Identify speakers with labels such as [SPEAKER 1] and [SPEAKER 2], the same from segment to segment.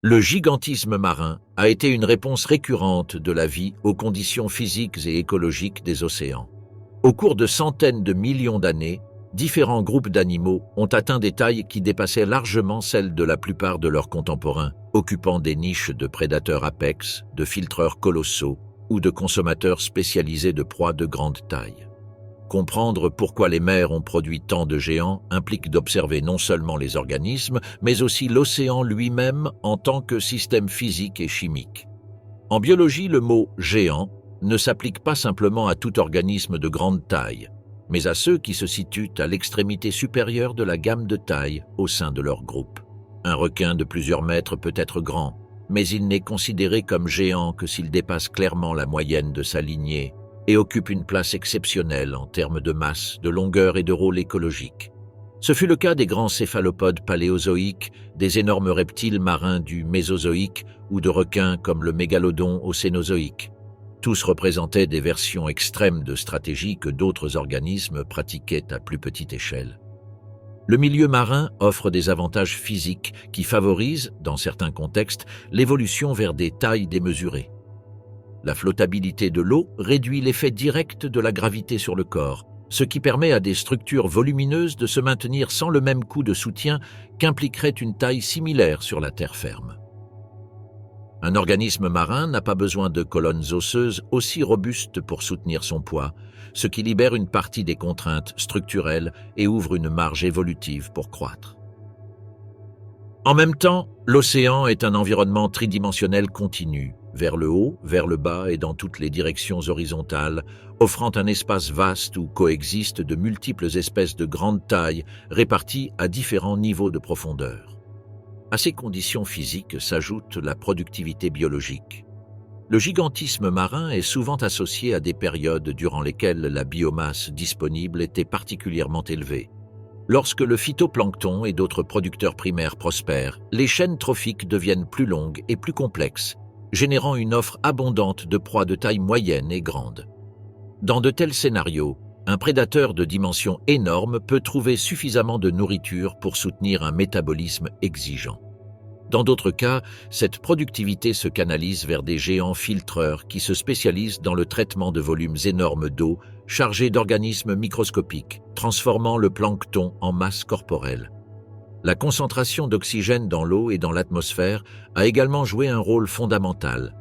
[SPEAKER 1] Le gigantisme marin a été une réponse récurrente de la vie aux conditions physiques et écologiques des océans. Au cours de centaines de millions d'années, différents groupes d'animaux ont atteint des tailles qui dépassaient largement celles de la plupart de leurs contemporains, occupant des niches de prédateurs apex, de filtreurs colossaux ou de consommateurs spécialisés de proies de grande taille. Comprendre pourquoi les mers ont produit tant de géants implique d'observer non seulement les organismes, mais aussi l'océan lui-même en tant que système physique et chimique. En biologie, le mot « géant » ne s'applique pas simplement à tout organisme de grande taille, mais à ceux qui se situent à l'extrémité supérieure de la gamme de taille au sein de leur groupe. Un requin de plusieurs mètres peut être grand, mais il n'est considéré comme géant que s'il dépasse clairement la moyenne de sa lignée et occupe une place exceptionnelle en termes de masse, de longueur et de rôle écologique. Ce fut le cas des grands céphalopodes paléozoïques, des énormes reptiles marins du Mésozoïque ou de requins comme le mégalodon au Cénozoïque. Tous représentaient des versions extrêmes de stratégies que d'autres organismes pratiquaient à plus petite échelle. Le milieu marin offre des avantages physiques qui favorisent, dans certains contextes, l'évolution vers des tailles démesurées. La flottabilité de l'eau réduit l'effet direct de la gravité sur le corps, ce qui permet à des structures volumineuses de se maintenir sans le même coût de soutien qu'impliquerait une taille similaire sur la terre ferme. Un organisme marin n'a pas besoin de colonnes osseuses aussi robustes pour soutenir son poids, ce qui libère une partie des contraintes structurelles et ouvre une marge évolutive pour croître. En même temps, l'océan est un environnement tridimensionnel continu, vers le haut, vers le bas et dans toutes les directions horizontales, offrant un espace vaste où coexistent de multiples espèces de grande taille réparties à différents niveaux de profondeur. À ces conditions physiques s'ajoute la productivité biologique. Le gigantisme marin est souvent associé à des périodes durant lesquelles la biomasse disponible était particulièrement élevée. Lorsque le phytoplancton et d'autres producteurs primaires prospèrent, les chaînes trophiques deviennent plus longues et plus complexes, générant une offre abondante de proies de taille moyenne et grande. Dans de tels scénarios, un prédateur de dimension énorme peut trouver suffisamment de nourriture pour soutenir un métabolisme exigeant. Dans d'autres cas, cette productivité se canalise vers des géants filtreurs qui se spécialisent dans le traitement de volumes énormes d'eau chargés d'organismes microscopiques, transformant le plancton en masse corporelle. La concentration d'oxygène dans l'eau et dans l'atmosphère a également joué un rôle fondamental.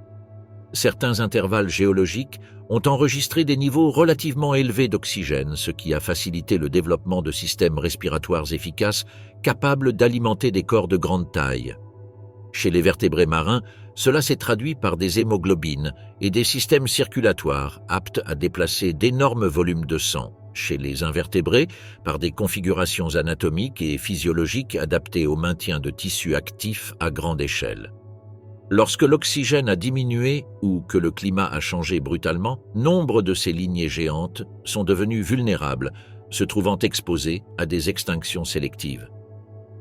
[SPEAKER 1] Certains intervalles géologiques ont enregistré des niveaux relativement élevés d'oxygène, ce qui a facilité le développement de systèmes respiratoires efficaces capables d'alimenter des corps de grande taille. Chez les vertébrés marins, cela s'est traduit par des hémoglobines et des systèmes circulatoires aptes à déplacer d'énormes volumes de sang. Chez les invertébrés, par des configurations anatomiques et physiologiques adaptées au maintien de tissus actifs à grande échelle. Lorsque l'oxygène a diminué ou que le climat a changé brutalement, nombre de ces lignées géantes sont devenues vulnérables, se trouvant exposées à des extinctions sélectives.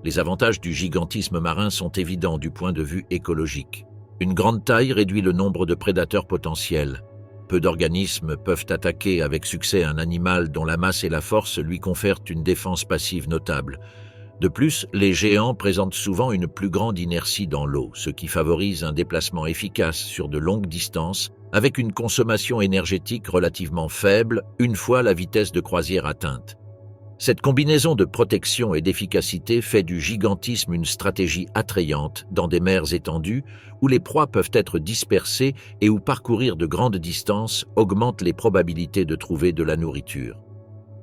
[SPEAKER 1] Les avantages du gigantisme marin sont évidents du point de vue écologique. Une grande taille réduit le nombre de prédateurs potentiels. Peu d'organismes peuvent attaquer avec succès un animal dont la masse et la force lui confèrent une défense passive notable. De plus, les géants présentent souvent une plus grande inertie dans l'eau, ce qui favorise un déplacement efficace sur de longues distances avec une consommation énergétique relativement faible une fois la vitesse de croisière atteinte. Cette combinaison de protection et d'efficacité fait du gigantisme une stratégie attrayante dans des mers étendues où les proies peuvent être dispersées et où parcourir de grandes distances augmente les probabilités de trouver de la nourriture.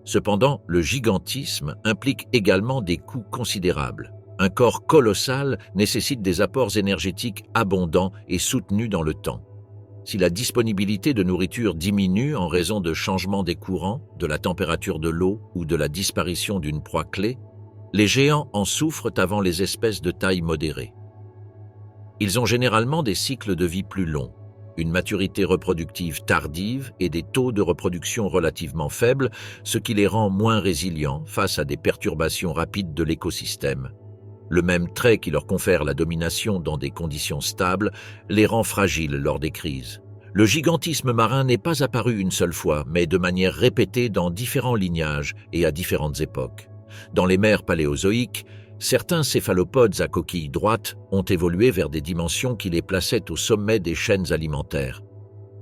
[SPEAKER 1] Cependant, le gigantisme implique également des coûts considérables. Un corps colossal nécessite des apports énergétiques abondants et soutenus dans le temps. Si la disponibilité de nourriture diminue en raison de changements des courants, de la température de l'eau ou de la disparition d'une proie clé, les géants en souffrent avant les espèces de taille modérée. Ils ont généralement des cycles de vie plus longs, une maturité reproductive tardive et des taux de reproduction relativement faibles, ce qui les rend moins résilients face à des perturbations rapides de l'écosystème. Le même trait qui leur confère la domination dans des conditions stables les rend fragiles lors des crises. Le gigantisme marin n'est pas apparu une seule fois, mais de manière répétée dans différents lignages et à différentes époques. Dans les mers paléozoïques, certains céphalopodes à coquille droite ont évolué vers des dimensions qui les plaçaient au sommet des chaînes alimentaires.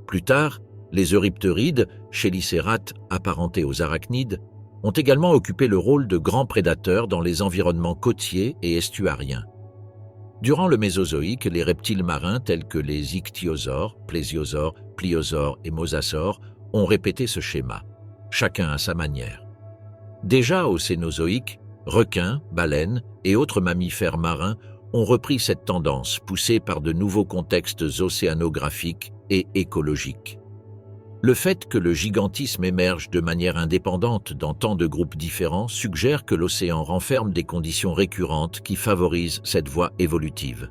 [SPEAKER 1] Plus tard, les eurypterides, chélicérates apparentés aux arachnides, ont également occupé le rôle de grands prédateurs dans les environnements côtiers et estuariens. Durant le Mésozoïque, les reptiles marins tels que les ichthyosaures, plésiosaures, pliosaures et mosasaures ont répété ce schéma, chacun à sa manière. Déjà au Cénozoïque, requins, baleines et autres mammifères marins ont repris cette tendance poussée par de nouveaux contextes océanographiques et écologiques. Le fait que le gigantisme émerge de manière indépendante dans tant de groupes différents suggère que l'océan renferme des conditions récurrentes qui favorisent cette voie évolutive.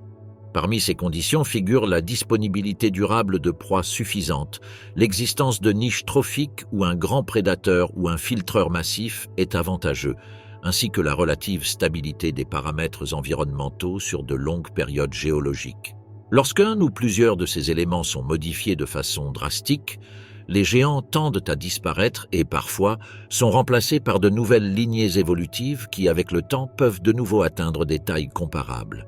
[SPEAKER 1] Parmi ces conditions figurent la disponibilité durable de proies suffisantes, l'existence de niches trophiques où un grand prédateur ou un filtreur massif est avantageux, ainsi que la relative stabilité des paramètres environnementaux sur de longues périodes géologiques. Lorsqu'un ou plusieurs de ces éléments sont modifiés de façon drastique, les géants tendent à disparaître et parfois sont remplacés par de nouvelles lignées évolutives qui, avec le temps, peuvent de nouveau atteindre des tailles comparables.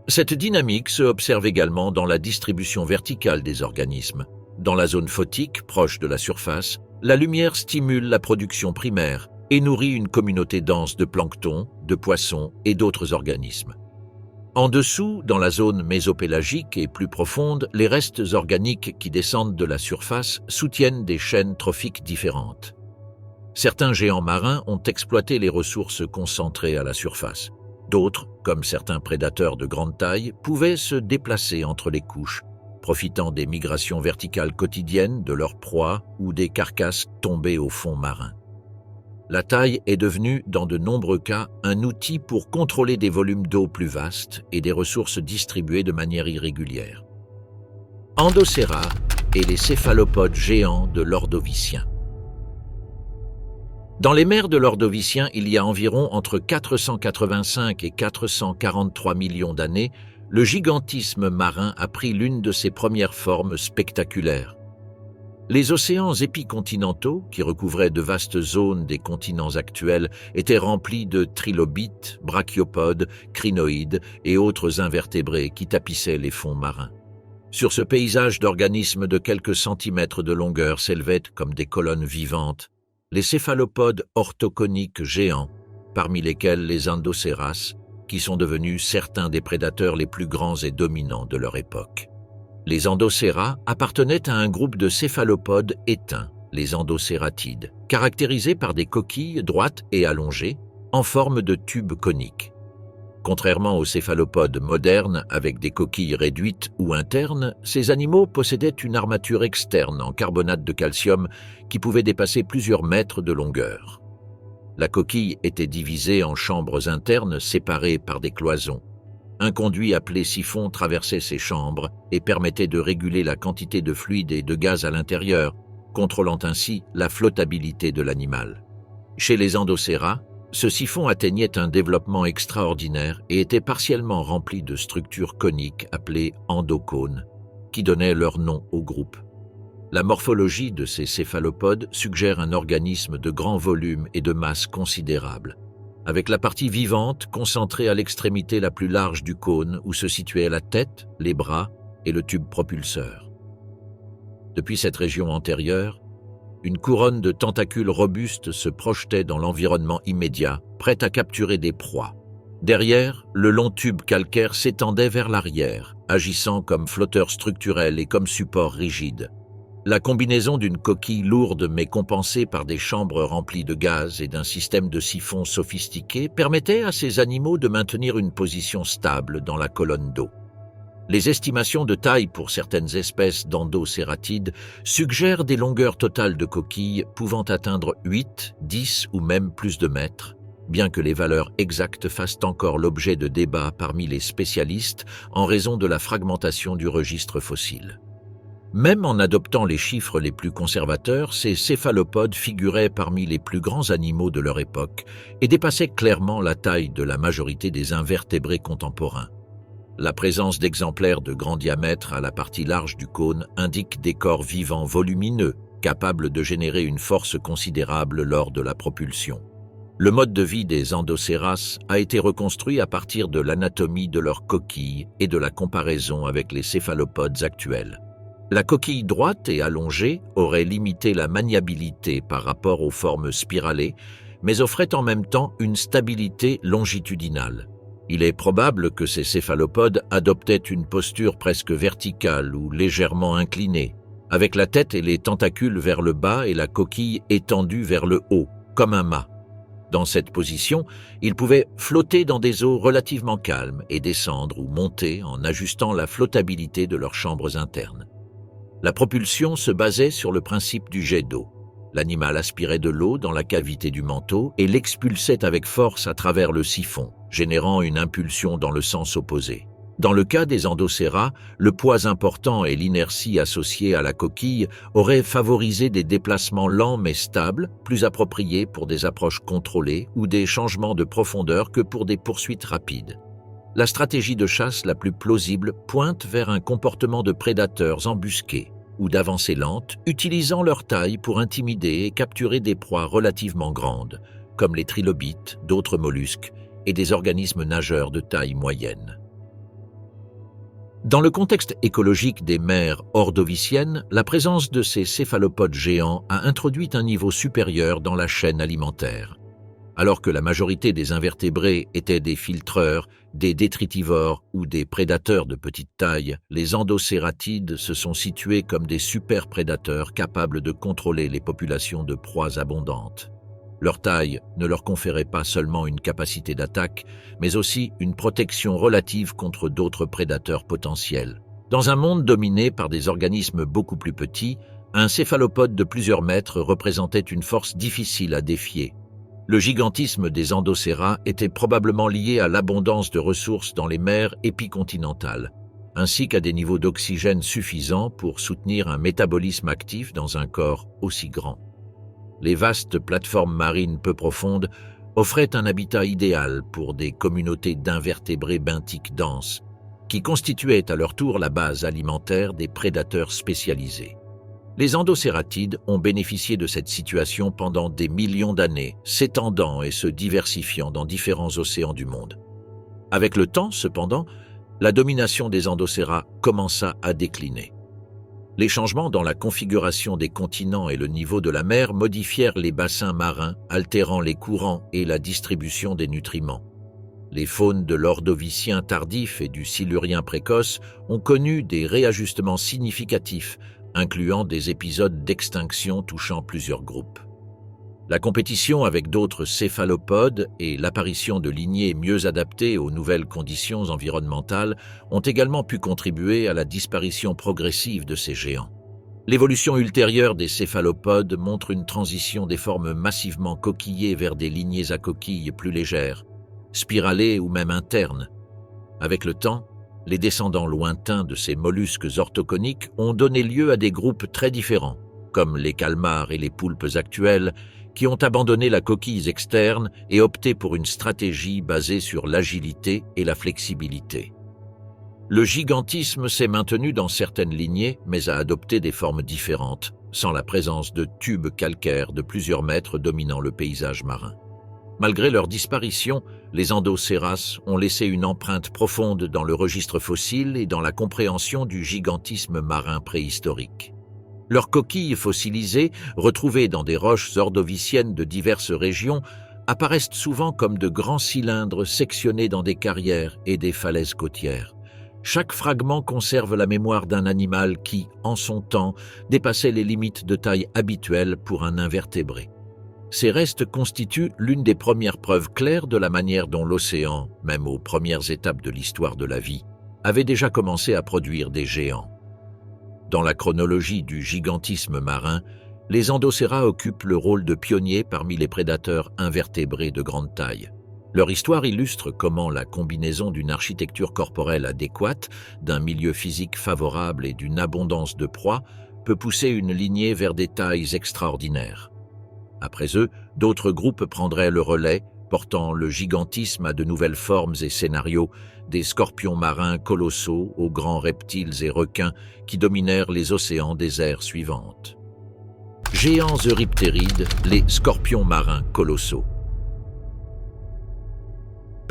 [SPEAKER 1] Cette dynamique se observe également dans la distribution verticale des organismes. Dans la zone photique, proche de la surface, la lumière stimule la production primaire et nourrit une communauté dense de plancton, de poissons et d'autres organismes. En dessous, dans la zone mésopélagique et plus profonde, les restes organiques qui descendent de la surface soutiennent des chaînes trophiques différentes. Certains géants marins ont exploité les ressources concentrées à la surface. D'autres, comme certains prédateurs de grande taille, pouvaient se déplacer entre les couches, profitant des migrations verticales quotidiennes de leurs proies ou des carcasses tombées au fond marin. La taille est devenue, dans de nombreux cas, un outil pour contrôler des volumes d'eau plus vastes et des ressources distribuées de manière irrégulière. Endocera et les céphalopodes géants de l'Ordovicien. Dans les mers de l'Ordovicien, il y a environ entre 485 et 443 millions d'années, le gigantisme marin a pris l'une de ses premières formes spectaculaires. Les océans épicontinentaux, qui recouvraient de vastes zones des continents actuels, étaient remplis de trilobites, brachiopodes, crinoïdes et autres invertébrés qui tapissaient les fonds marins. Sur ce paysage d'organismes de quelques centimètres de longueur s'élevaient, comme des colonnes vivantes, les céphalopodes orthoconiques géants, parmi lesquels les endocéras, qui sont devenus certains des prédateurs les plus grands et dominants de leur époque. Les endocéras appartenaient à un groupe de céphalopodes éteints, les endocératides, caractérisés par des coquilles droites et allongées, en forme de tubes coniques. Contrairement aux céphalopodes modernes avec des coquilles réduites ou internes, ces animaux possédaient une armature externe en carbonate de calcium qui pouvait dépasser plusieurs mètres de longueur. La coquille était divisée en chambres internes séparées par des cloisons. Un conduit appelé siphon traversait ces chambres et permettait de réguler la quantité de fluide et de gaz à l'intérieur, contrôlant ainsi la flottabilité de l'animal. Chez les endocéras, ce siphon atteignait un développement extraordinaire et était partiellement rempli de structures coniques appelées endocônes, qui donnaient leur nom au groupe. La morphologie de ces céphalopodes suggère un organisme de grand volume et de masse considérable, avec la partie vivante concentrée à l'extrémité la plus large du cône où se situaient la tête, les bras et le tube propulseur. Depuis cette région antérieure, une couronne de tentacules robustes se projetait dans l'environnement immédiat, prête à capturer des proies. Derrière, le long tube calcaire s'étendait vers l'arrière, agissant comme flotteur structurel et comme support rigide. La combinaison d'une coquille lourde mais compensée par des chambres remplies de gaz et d'un système de siphon sophistiqué permettait à ces animaux de maintenir une position stable dans la colonne d'eau. Les estimations de taille pour certaines espèces d'endocératides suggèrent des longueurs totales de coquilles pouvant atteindre 8, 10 ou même plus de mètres, bien que les valeurs exactes fassent encore l'objet de débats parmi les spécialistes en raison de la fragmentation du registre fossile. Même en adoptant les chiffres les plus conservateurs, ces céphalopodes figuraient parmi les plus grands animaux de leur époque et dépassaient clairement la taille de la majorité des invertébrés contemporains. La présence d'exemplaires de grand diamètre à la partie large du cône indique des corps vivants volumineux, capables de générer une force considérable lors de la propulsion. Le mode de vie des Endocéras a été reconstruit à partir de l'anatomie de leurs coquilles et de la comparaison avec les céphalopodes actuels. La coquille droite et allongée aurait limité la maniabilité par rapport aux formes spiralées, mais offrait en même temps une stabilité longitudinale. Il est probable que ces céphalopodes adoptaient une posture presque verticale ou légèrement inclinée, avec la tête et les tentacules vers le bas et la coquille étendue vers le haut, comme un mât. Dans cette position, ils pouvaient flotter dans des eaux relativement calmes et descendre ou monter en ajustant la flottabilité de leurs chambres internes. La propulsion se basait sur le principe du jet d'eau. L'animal aspirait de l'eau dans la cavité du manteau et l'expulsait avec force à travers le siphon, générant une impulsion dans le sens opposé. Dans le cas des Endocéras, le poids important et l'inertie associée à la coquille auraient favorisé des déplacements lents mais stables, plus appropriés pour des approches contrôlées ou des changements de profondeur que pour des poursuites rapides. La stratégie de chasse la plus plausible pointe vers un comportement de prédateurs embusqués ou d'avancée lente, utilisant leur taille pour intimider et capturer des proies relativement grandes, comme les trilobites, d'autres mollusques et des organismes nageurs de taille moyenne. Dans le contexte écologique des mers ordoviciennes, la présence de ces céphalopodes géants a introduit un niveau supérieur dans la chaîne alimentaire. Alors que la majorité des invertébrés étaient des filtreurs, des détritivores ou des prédateurs de petite taille, les endocératides se sont situés comme des super-prédateurs capables de contrôler les populations de proies abondantes. Leur taille ne leur conférait pas seulement une capacité d'attaque, mais aussi une protection relative contre d'autres prédateurs potentiels. Dans un monde dominé par des organismes beaucoup plus petits, un céphalopode de plusieurs mètres représentait une force difficile à défier. Le gigantisme des Endocéras était probablement lié à l'abondance de ressources dans les mers épicontinentales, ainsi qu'à des niveaux d'oxygène suffisants pour soutenir un métabolisme actif dans un corps aussi grand. Les vastes plateformes marines peu profondes offraient un habitat idéal pour des communautés d'invertébrés benthiques denses, qui constituaient à leur tour la base alimentaire des prédateurs spécialisés. Les endocératides ont bénéficié de cette situation pendant des millions d'années, s'étendant et se diversifiant dans différents océans du monde. Avec le temps, cependant, la domination des Endocéras commença à décliner. Les changements dans la configuration des continents et le niveau de la mer modifièrent les bassins marins, altérant les courants et la distribution des nutriments. Les faunes de l'Ordovicien tardif et du Silurien précoce ont connu des réajustements significatifs, incluant des épisodes d'extinction touchant plusieurs groupes. La compétition avec d'autres céphalopodes et l'apparition de lignées mieux adaptées aux nouvelles conditions environnementales ont également pu contribuer à la disparition progressive de ces géants. L'évolution ultérieure des céphalopodes montre une transition des formes massivement coquillées vers des lignées à coquilles plus légères, spiralées ou même internes. Avec le temps, les descendants lointains de ces mollusques orthoconiques ont donné lieu à des groupes très différents, comme les calmars et les poulpes actuels, qui ont abandonné la coquille externe et opté pour une stratégie basée sur l'agilité et la flexibilité. Le gigantisme s'est maintenu dans certaines lignées, mais a adopté des formes différentes, sans la présence de tubes calcaires de plusieurs mètres dominant le paysage marin. Malgré leur disparition, les Endocéras ont laissé une empreinte profonde dans le registre fossile et dans la compréhension du gigantisme marin préhistorique. Leurs coquilles fossilisées, retrouvées dans des roches ordoviciennes de diverses régions, apparaissent souvent comme de grands cylindres sectionnés dans des carrières et des falaises côtières. Chaque fragment conserve la mémoire d'un animal qui, en son temps, dépassait les limites de taille habituelles pour un invertébré. Ces restes constituent l'une des premières preuves claires de la manière dont l'océan, même aux premières étapes de l'histoire de la vie, avait déjà commencé à produire des géants. Dans la chronologie du gigantisme marin, les Endocéras occupent le rôle de pionniers parmi les prédateurs invertébrés de grande taille. Leur histoire illustre comment la combinaison d'une architecture corporelle adéquate, d'un milieu physique favorable et d'une abondance de proies peut pousser une lignée vers des tailles extraordinaires. Après eux, d'autres groupes prendraient le relais, portant le gigantisme à de nouvelles formes et scénarios, des scorpions marins colossaux aux grands reptiles et requins qui dominèrent les océans des ères suivantes. Géants euryptérides, les scorpions marins colossaux.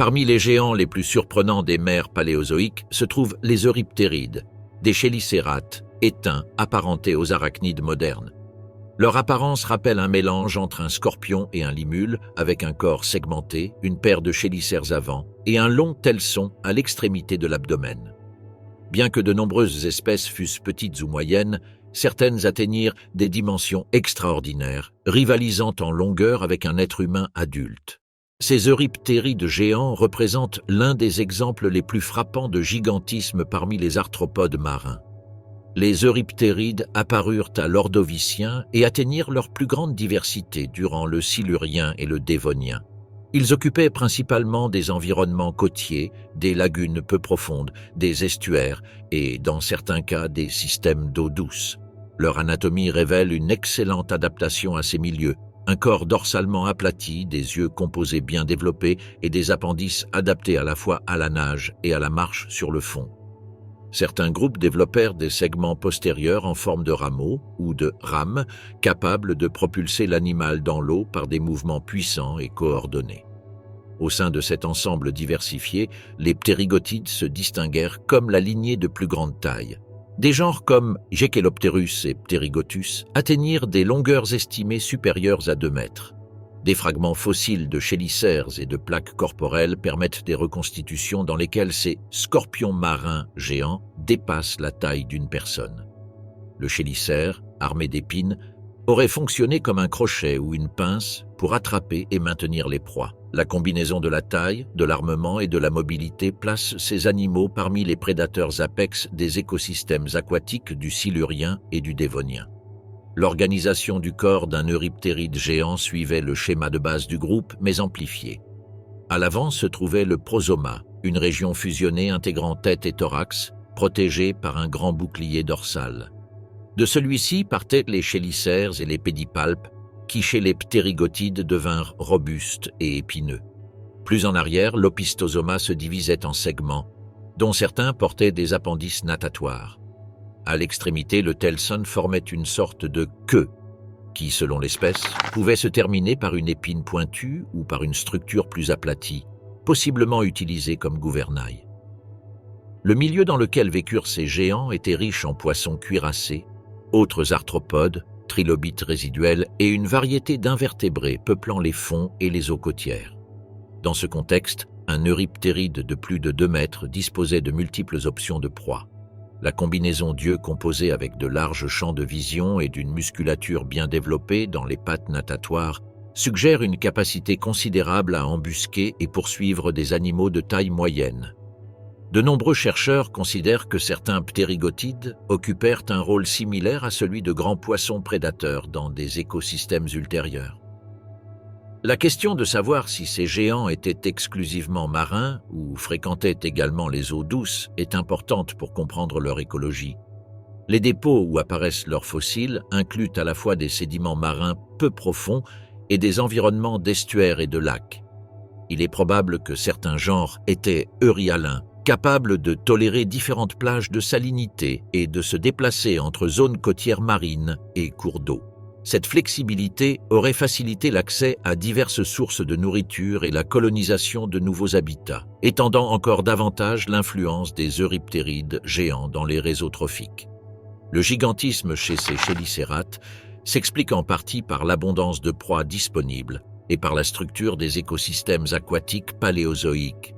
[SPEAKER 1] Parmi les géants les plus surprenants des mers paléozoïques se trouvent les euryptérides, des chélicérates éteints apparentés aux arachnides modernes. Leur apparence rappelle un mélange entre un scorpion et un limule, avec un corps segmenté, une paire de chélicères avant et un long telson à l'extrémité de l'abdomen. Bien que de nombreuses espèces fussent petites ou moyennes, certaines atteignirent des dimensions extraordinaires, rivalisant en longueur avec un être humain adulte. Ces euryptérides géants représentent l'un des exemples les plus frappants de gigantisme parmi les arthropodes marins. Les euryptérides apparurent à l'Ordovicien et atteignirent leur plus grande diversité durant le Silurien et le Dévonien. Ils occupaient principalement des environnements côtiers, des lagunes peu profondes, des estuaires et, dans certains cas, des systèmes d'eau douce. Leur anatomie révèle une excellente adaptation à ces milieux, un corps dorsalement aplati, des yeux composés bien développés et des appendices adaptés à la fois à la nage et à la marche sur le fond. Certains groupes développèrent des segments postérieurs en forme de rameaux ou de rames, capables de propulser l'animal dans l'eau par des mouvements puissants et coordonnés. Au sein de cet ensemble diversifié, les ptérygotides se distinguèrent comme la lignée de plus grande taille. Des genres comme Geckelopterus et Pterygotus atteignirent des longueurs estimées supérieures à 2 mètres. Des fragments fossiles de chélicères et de plaques corporelles permettent des reconstitutions dans lesquelles ces scorpions marins géants dépassent la taille d'une personne. Le chélicère, armé d'épines, aurait fonctionné comme un crochet ou une pince pour attraper et maintenir les proies. La combinaison de la taille, de l'armement et de la mobilité place ces animaux parmi les prédateurs apex des écosystèmes aquatiques du Silurien et du Dévonien. L'organisation du corps d'un euryptéride géant suivait le schéma de base du groupe, mais amplifié. À l'avant se trouvait le prosoma, une région fusionnée intégrant tête et thorax, protégée par un grand bouclier dorsal. De celui-ci partaient les chélicères et les pédipalpes, qui chez les ptérygotides devinrent robustes et épineux. Plus en arrière, l'opistosoma se divisait en segments, dont certains portaient des appendices natatoires. À l'extrémité, le telson formait une sorte de queue, qui, selon l'espèce, pouvait se terminer par une épine pointue ou par une structure plus aplatie, possiblement utilisée comme gouvernail. Le milieu dans lequel vécurent ces géants était riche en poissons cuirassés, autres arthropodes, trilobites résiduels et une variété d'invertébrés peuplant les fonds et les eaux côtières. Dans ce contexte, un euryptéride de plus de 2 mètres disposait de multiples options de proie. La combinaison d'yeux composés avec de larges champs de vision et d'une musculature bien développée dans les pattes natatoires suggère une capacité considérable à embusquer et poursuivre des animaux de taille moyenne. De nombreux chercheurs considèrent que certains ptérygotides occupèrent un rôle similaire à celui de grands poissons prédateurs dans des écosystèmes ultérieurs. La question de savoir si ces géants étaient exclusivement marins ou fréquentaient également les eaux douces est importante pour comprendre leur écologie. Les dépôts où apparaissent leurs fossiles incluent à la fois des sédiments marins peu profonds et des environnements d'estuaires et de lacs. Il est probable que certains genres étaient euryalins, capables de tolérer différentes plages de salinité et de se déplacer entre zones côtières marines et cours d'eau. Cette flexibilité aurait facilité l'accès à diverses sources de nourriture et la colonisation de nouveaux habitats, étendant encore davantage l'influence des euryptérides géants dans les réseaux trophiques. Le gigantisme chez ces chélicérates s'explique en partie par l'abondance de proies disponibles et par la structure des écosystèmes aquatiques paléozoïques.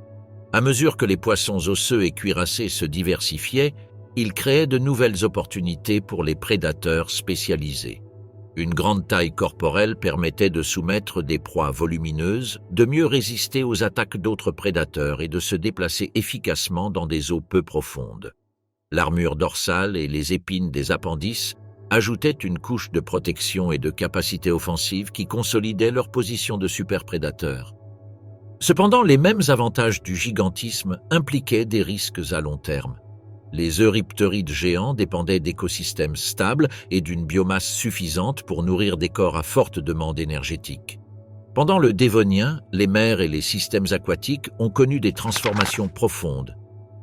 [SPEAKER 1] À mesure que les poissons osseux et cuirassés se diversifiaient, ils créaient de nouvelles opportunités pour les prédateurs spécialisés. Une grande taille corporelle permettait de soumettre des proies volumineuses, de mieux résister aux attaques d'autres prédateurs et de se déplacer efficacement dans des eaux peu profondes. L'armure dorsale et les épines des appendices ajoutaient une couche de protection et de capacité offensive qui consolidait leur position de superprédateurs. Cependant, les mêmes avantages du gigantisme impliquaient des risques à long terme. Les euryptérides géants dépendaient d'écosystèmes stables et d'une biomasse suffisante pour nourrir des corps à forte demande énergétique. Pendant le Dévonien, les mers et les systèmes aquatiques ont connu des transformations profondes.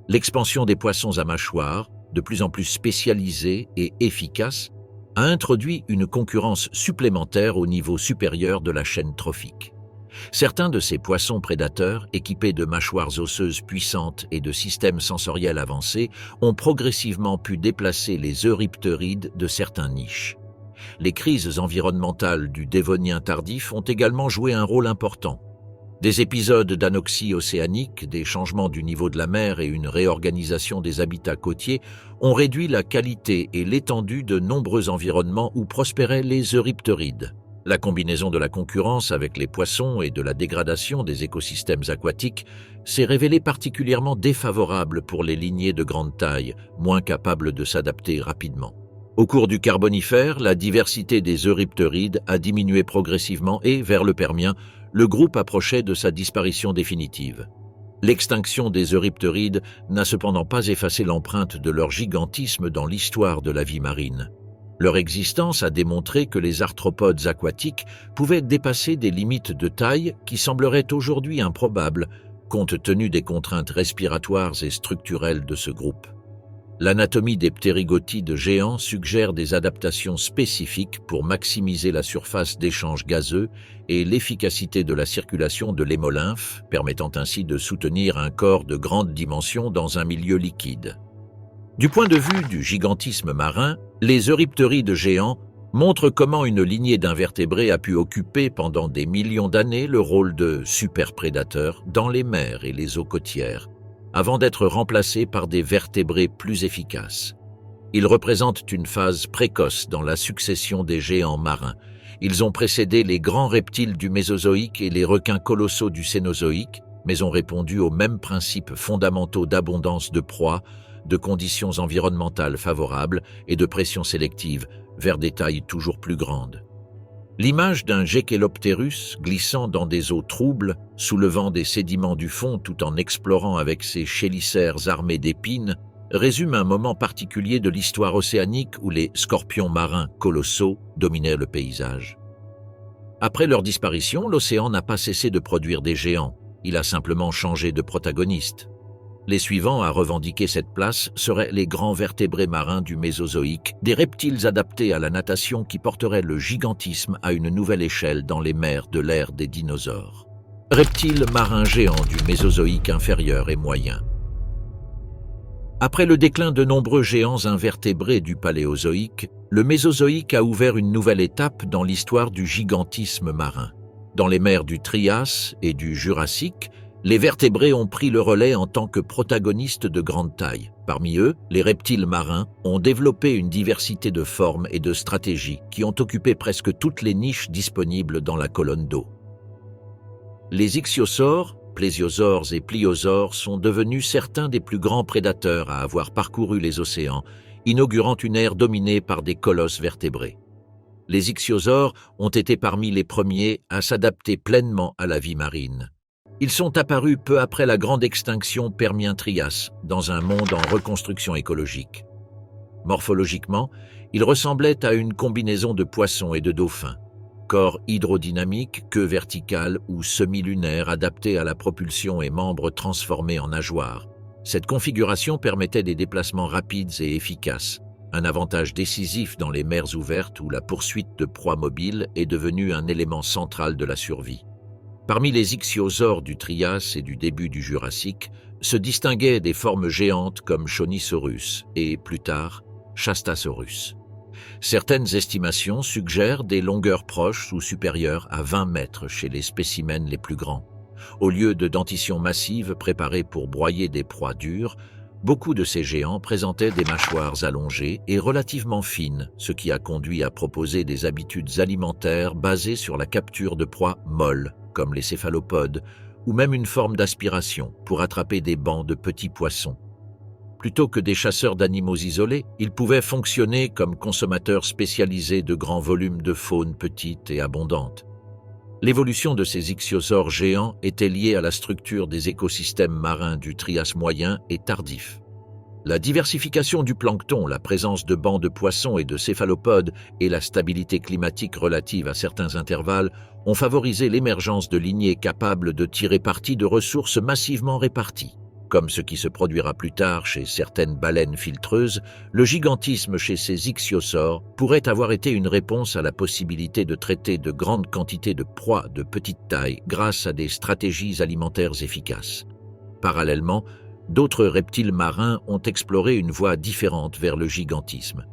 [SPEAKER 1] L'expansion des poissons à mâchoires, de plus en plus spécialisés et efficaces, a introduit une concurrence supplémentaire au niveau supérieur de la chaîne trophique. Certains de ces poissons prédateurs, équipés de mâchoires osseuses puissantes et de systèmes sensoriels avancés, ont progressivement pu déplacer les eurypterides de certaines niches. Les crises environnementales du Dévonien tardif ont également joué un rôle important. Des épisodes d'anoxie océanique, des changements du niveau de la mer et une réorganisation des habitats côtiers ont réduit la qualité et l'étendue de nombreux environnements où prospéraient les eurypterides. La combinaison de la concurrence avec les poissons et de la dégradation des écosystèmes aquatiques s'est révélée particulièrement défavorable pour les lignées de grande taille, moins capables de s'adapter rapidement. Au cours du Carbonifère, la diversité des eurypterides a diminué progressivement et, vers le Permien, le groupe approchait de sa disparition définitive. L'extinction des eurypterides n'a cependant pas effacé l'empreinte de leur gigantisme dans l'histoire de la vie marine. Leur existence a démontré que les arthropodes aquatiques pouvaient dépasser des limites de taille qui sembleraient aujourd'hui improbables, compte tenu des contraintes respiratoires et structurelles de ce groupe. L'anatomie des ptérygotides géants suggère des adaptations spécifiques pour maximiser la surface d'échange gazeux et l'efficacité de la circulation de l'hémolymphe, permettant ainsi de soutenir un corps de grande dimension dans un milieu liquide. Du point de vue du gigantisme marin, les eurypterides géants montrent comment une lignée d'invertébrés a pu occuper pendant des millions d'années le rôle de superprédateurs dans les mers et les eaux côtières, avant d'être remplacés par des vertébrés plus efficaces. Ils représentent une phase précoce dans la succession des géants marins. Ils ont précédé les grands reptiles du Mésozoïque et les requins colossaux du Cénozoïque, mais ont répondu aux mêmes principes fondamentaux d'abondance de proies, de conditions environnementales favorables et de pression sélective vers des tailles toujours plus grandes. L'image d'un Jequelopterus glissant dans des eaux troubles, soulevant des sédiments du fond tout en explorant avec ses chélicères armés d'épines, résume un moment particulier de l'histoire océanique où les scorpions marins colossaux dominaient le paysage. Après leur disparition, l'océan n'a pas cessé de produire des géants, il a simplement changé de protagoniste. Les suivants à revendiquer cette place seraient les grands vertébrés marins du Mésozoïque, des reptiles adaptés à la natation qui porteraient le gigantisme à une nouvelle échelle dans les mers de l'ère des dinosaures. Reptiles marins géants du Mésozoïque inférieur et moyen. Après le déclin de nombreux géants invertébrés du Paléozoïque, le Mésozoïque a ouvert une nouvelle étape dans l'histoire du gigantisme marin. Dans les mers du Trias et du Jurassique, les vertébrés ont pris le relais en tant que protagonistes de grande taille. Parmi eux, les reptiles marins ont développé une diversité de formes et de stratégies qui ont occupé presque toutes les niches disponibles dans la colonne d'eau. Les ichthyosaures, plésiosaures et pliosaures sont devenus certains des plus grands prédateurs à avoir parcouru les océans, inaugurant une ère dominée par des colosses vertébrés. Les ichthyosaures ont été parmi les premiers à s'adapter pleinement à la vie marine. Ils sont apparus peu après la grande extinction Permien-Trias, dans un monde en reconstruction écologique. Morphologiquement, ils ressemblaient à une combinaison de poissons et de dauphins. Corps hydrodynamique, queue verticale ou semi-lunaire adaptés à la propulsion et membres transformés en nageoires. Cette configuration permettait des déplacements rapides et efficaces, un avantage décisif dans les mers ouvertes où la poursuite de proies mobiles est devenue un élément central de la survie. Parmi les ichthyosaures du Trias et du début du Jurassique se distinguaient des formes géantes comme Chonisaurus et, plus tard, Chastasaurus. Certaines estimations suggèrent des longueurs proches ou supérieures à 20 mètres chez les spécimens les plus grands. Au lieu de dentitions massives préparées pour broyer des proies dures, beaucoup de ces géants présentaient des mâchoires allongées et relativement fines, ce qui a conduit à proposer des habitudes alimentaires basées sur la capture de proies molles, comme les céphalopodes, ou même une forme d'aspiration pour attraper des bancs de petits poissons. Plutôt que des chasseurs d'animaux isolés, ils pouvaient fonctionner comme consommateurs spécialisés de grands volumes de faune petite et abondante. L'évolution de ces ichthyosaures géants était liée à la structure des écosystèmes marins du Trias moyen et tardif. La diversification du plancton, la présence de bancs de poissons et de céphalopodes et la stabilité climatique relative à certains intervalles ont favorisé l'émergence de lignées capables de tirer parti de ressources massivement réparties. Comme ce qui se produira plus tard chez certaines baleines filtreuses, le gigantisme chez ces ichthyosaures pourrait avoir été une réponse à la possibilité de traiter de grandes quantités de proies de petite taille grâce à des stratégies alimentaires efficaces. Parallèlement, d'autres reptiles marins ont exploré une voie différente vers le gigantisme.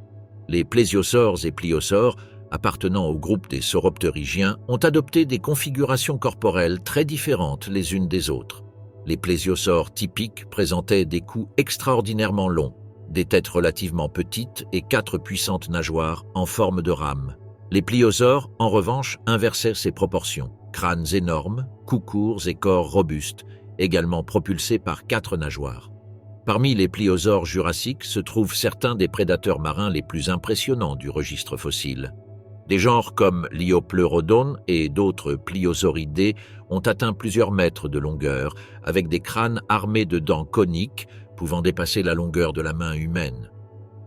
[SPEAKER 1] Les plésiosaures et pliosaures, appartenant au groupe des sauropterygiens, ont adopté des configurations corporelles très différentes les unes des autres. Les plésiosaures typiques présentaient des cous extraordinairement longs, des têtes relativement petites et 4 puissantes nageoires en forme de rame. Les pliosaures, en revanche, inversaient ces proportions. Crânes énormes, coups courts et corps robustes, également propulsés par 4 nageoires. Parmi les pliosaures jurassiques se trouvent certains des prédateurs marins les plus impressionnants du registre fossile. Des genres comme l'Iopleurodon et d'autres pliosauridés ont atteint plusieurs mètres de longueur, avec des crânes armés de dents coniques pouvant dépasser la longueur de la main humaine.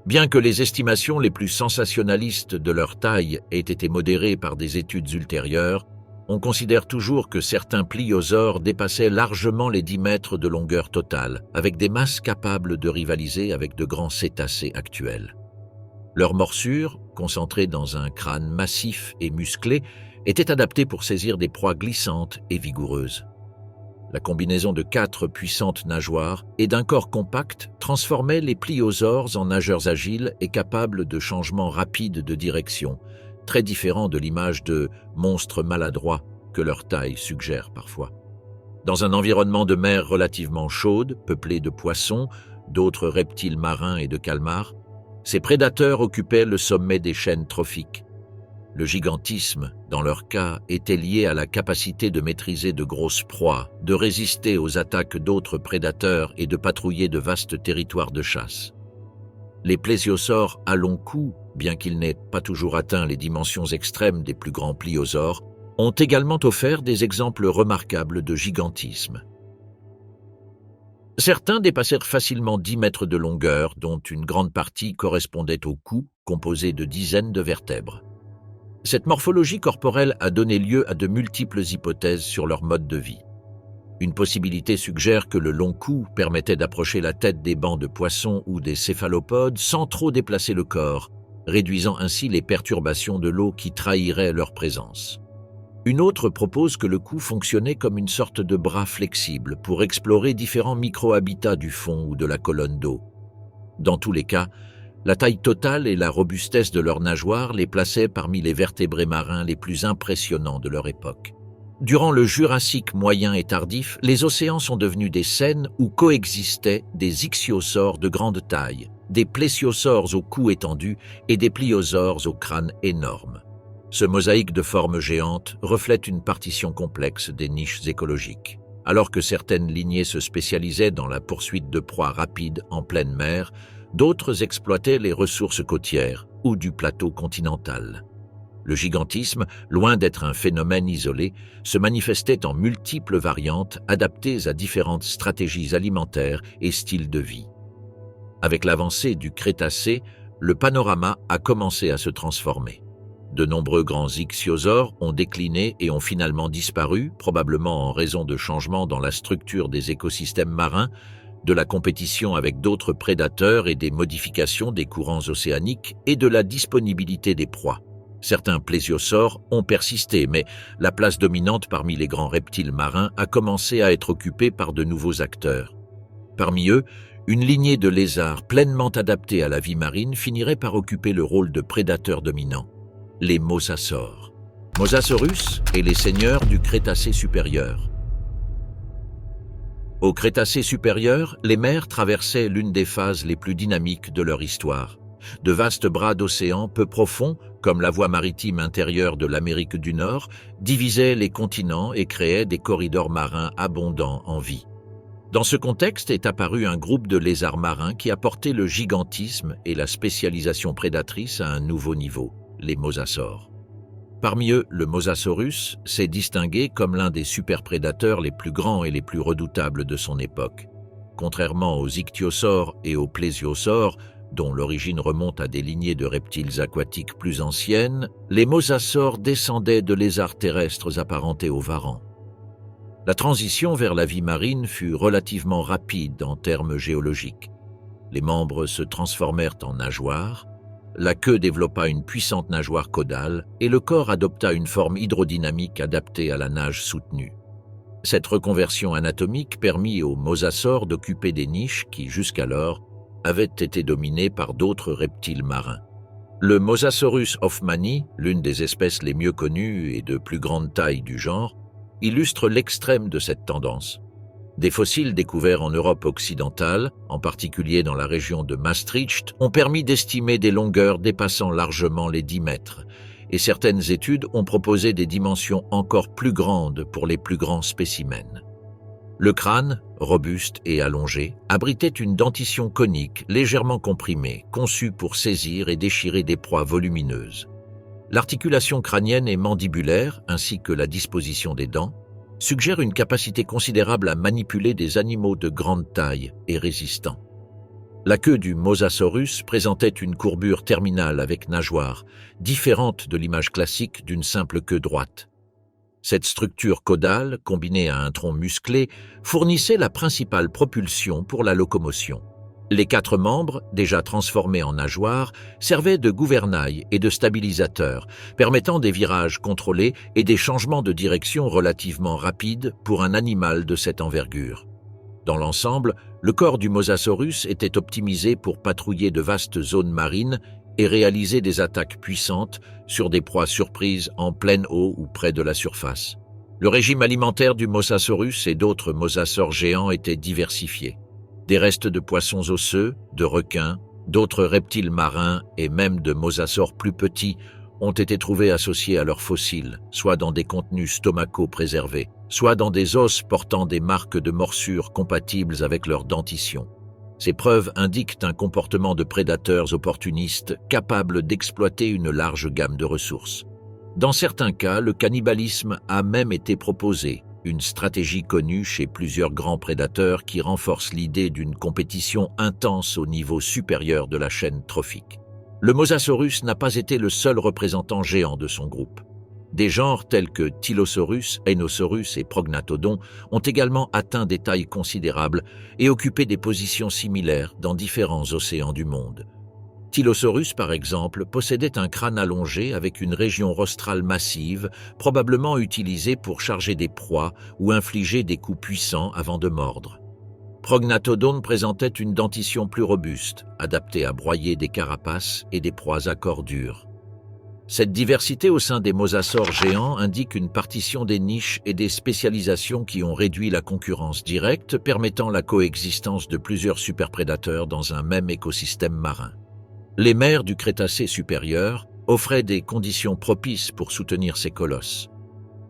[SPEAKER 1] Bien que les estimations les plus sensationnalistes de leur taille aient été modérées par des études ultérieures, on considère toujours que certains pliosaures dépassaient largement les 10 mètres de longueur totale, avec des masses capables de rivaliser avec de grands cétacés actuels. Leur morsure, concentrée dans un crâne massif et musclé, était adaptée pour saisir des proies glissantes et vigoureuses. La combinaison de 4 puissantes nageoires et d'un corps compact transformait les pliosaures en nageurs agiles et capables de changements rapides de direction, très différents de l'image de monstres maladroits que leur taille suggère parfois. Dans un environnement de mer relativement chaude, peuplé de poissons, d'autres reptiles marins et de calmars, ces prédateurs occupaient le sommet des chaînes trophiques. Le gigantisme, dans leur cas, était lié à la capacité de maîtriser de grosses proies, de résister aux attaques d'autres prédateurs et de patrouiller de vastes territoires de chasse. Les plésiosaures à long cou, bien qu'ils n'aient pas toujours atteint les dimensions extrêmes des plus grands pliosaures, ont également offert des exemples remarquables de gigantisme. Certains dépassèrent facilement 10 mètres de longueur, dont une grande partie correspondait au cou, composé de dizaines de vertèbres. Cette morphologie corporelle a donné lieu à de multiples hypothèses sur leur mode de vie. Une possibilité suggère que le long cou permettait d'approcher la tête des bancs de poissons ou des céphalopodes sans trop déplacer le corps, réduisant ainsi les perturbations de l'eau qui trahiraient leur présence. Une autre propose que le cou fonctionnait comme une sorte de bras flexible pour explorer différents micro-habitats du fond ou de la colonne d'eau. Dans tous les cas, la taille totale et la robustesse de leurs nageoires les plaçaient parmi les vertébrés marins les plus impressionnants de leur époque. Durant le Jurassique moyen et tardif, les océans sont devenus des scènes où coexistaient des ichthyosaures de grande taille, des plésiosaures au cou étendu et des pliosaures au crâne énorme. Ce mosaïque de formes géantes reflète une partition complexe des niches écologiques. Alors que certaines lignées se spécialisaient dans la poursuite de proies rapides en pleine mer, d'autres exploitaient les ressources côtières ou du plateau continental. Le gigantisme, loin d'être un phénomène isolé, se manifestait en multiples variantes adaptées à différentes stratégies alimentaires et styles de vie. Avec l'avancée du Crétacé, le panorama a commencé à se transformer. De nombreux grands ichthyosaures ont décliné et ont finalement disparu, probablement en raison de changements dans la structure des écosystèmes marins, de la compétition avec d'autres prédateurs et des modifications des courants océaniques et de la disponibilité des proies. Certains plésiosaures ont persisté, mais la place dominante parmi les grands reptiles marins a commencé à être occupée par de nouveaux acteurs. Parmi eux, une lignée de lézards pleinement adaptés à la vie marine finirait par occuper le rôle de prédateur dominant. Les mosasaures. Mosasaurus et les seigneurs du Crétacé supérieur. Au Crétacé supérieur, les mers traversaient l'une des phases les plus dynamiques de leur histoire. De vastes bras d'océan peu profonds, comme la voie maritime intérieure de l'Amérique du Nord, divisaient les continents et créaient des corridors marins abondants en vie. Dans ce contexte est apparu un groupe de lézards marins qui a porté le gigantisme et la spécialisation prédatrice à un nouveau niveau, les mosasaures. Parmi eux, le Mosasaurus s'est distingué comme l'un des superprédateurs les plus grands et les plus redoutables de son époque. Contrairement aux ichthyosaures et aux plésiosaures, dont l'origine remonte à des lignées de reptiles aquatiques plus anciennes, les mosasaures descendaient de lézards terrestres apparentés aux varans. La transition vers la vie marine fut relativement rapide en termes géologiques. Les membres se transformèrent en nageoires, la queue développa une puissante nageoire caudale et le corps adopta une forme hydrodynamique adaptée à la nage soutenue. Cette reconversion anatomique permit aux mosasaures d'occuper des niches qui, jusqu'alors, avaient été dominées par d'autres reptiles marins. Le Mosasaurus hoffmanni, l'une des espèces les mieux connues et de plus grande taille du genre, illustre l'extrême de cette tendance. Des fossiles découverts en Europe occidentale, en particulier dans la région de Maastricht, ont permis d'estimer des longueurs dépassant largement les 10 mètres, et certaines études ont proposé des dimensions encore plus grandes pour les plus grands spécimens. Le crâne, robuste et allongé, abritait une dentition conique légèrement comprimée, conçue pour saisir et déchirer des proies volumineuses. L'articulation crânienne et mandibulaire, ainsi que la disposition des dents, suggèrent une capacité considérable à manipuler des animaux de grande taille et résistants. La queue du Mosasaurus présentait une courbure terminale avec nageoire, différente de l'image classique d'une simple queue droite. Cette structure caudale, combinée à un tronc musclé, fournissait la principale propulsion pour la locomotion. Les 4 membres, déjà transformés en nageoires, servaient de gouvernail et de stabilisateurs, permettant des virages contrôlés et des changements de direction relativement rapides pour un animal de cette envergure. Dans l'ensemble, le corps du Mosasaurus était optimisé pour patrouiller de vastes zones marines et réaliser des attaques puissantes sur des proies surprises en pleine eau ou près de la surface. Le régime alimentaire du Mosasaurus et d'autres mosasaures géants était diversifié. Des restes de poissons osseux, de requins, d'autres reptiles marins et même de mosasaures plus petits ont été trouvés associés à leurs fossiles, soit dans des contenus stomacaux préservés, soit dans des os portant des marques de morsures compatibles avec leur dentition. Ces preuves indiquent un comportement de prédateurs opportunistes capables d'exploiter une large gamme de ressources. Dans certains cas, le cannibalisme a même été proposé, une stratégie connue chez plusieurs grands prédateurs qui renforce l'idée d'une compétition intense au niveau supérieur de la chaîne trophique. Le Mosasaurus n'a pas été le seul représentant géant de son groupe. Des genres tels que Tylosaurus, Enosaurus et Prognathodon ont également atteint des tailles considérables et occupé des positions similaires dans différents océans du monde. Tylosaurus, par exemple, possédait un crâne allongé avec une région rostrale massive, probablement utilisée pour charger des proies ou infliger des coups puissants avant de mordre. Prognathodon présentait une dentition plus robuste, adaptée à broyer des carapaces et des proies à corps dur. Cette diversité au sein des mosasaures géants indique une partition des niches et des spécialisations qui ont réduit la concurrence directe, permettant la coexistence de plusieurs superprédateurs dans un même écosystème marin. Les mers du Crétacé supérieur offraient des conditions propices pour soutenir ces colosses.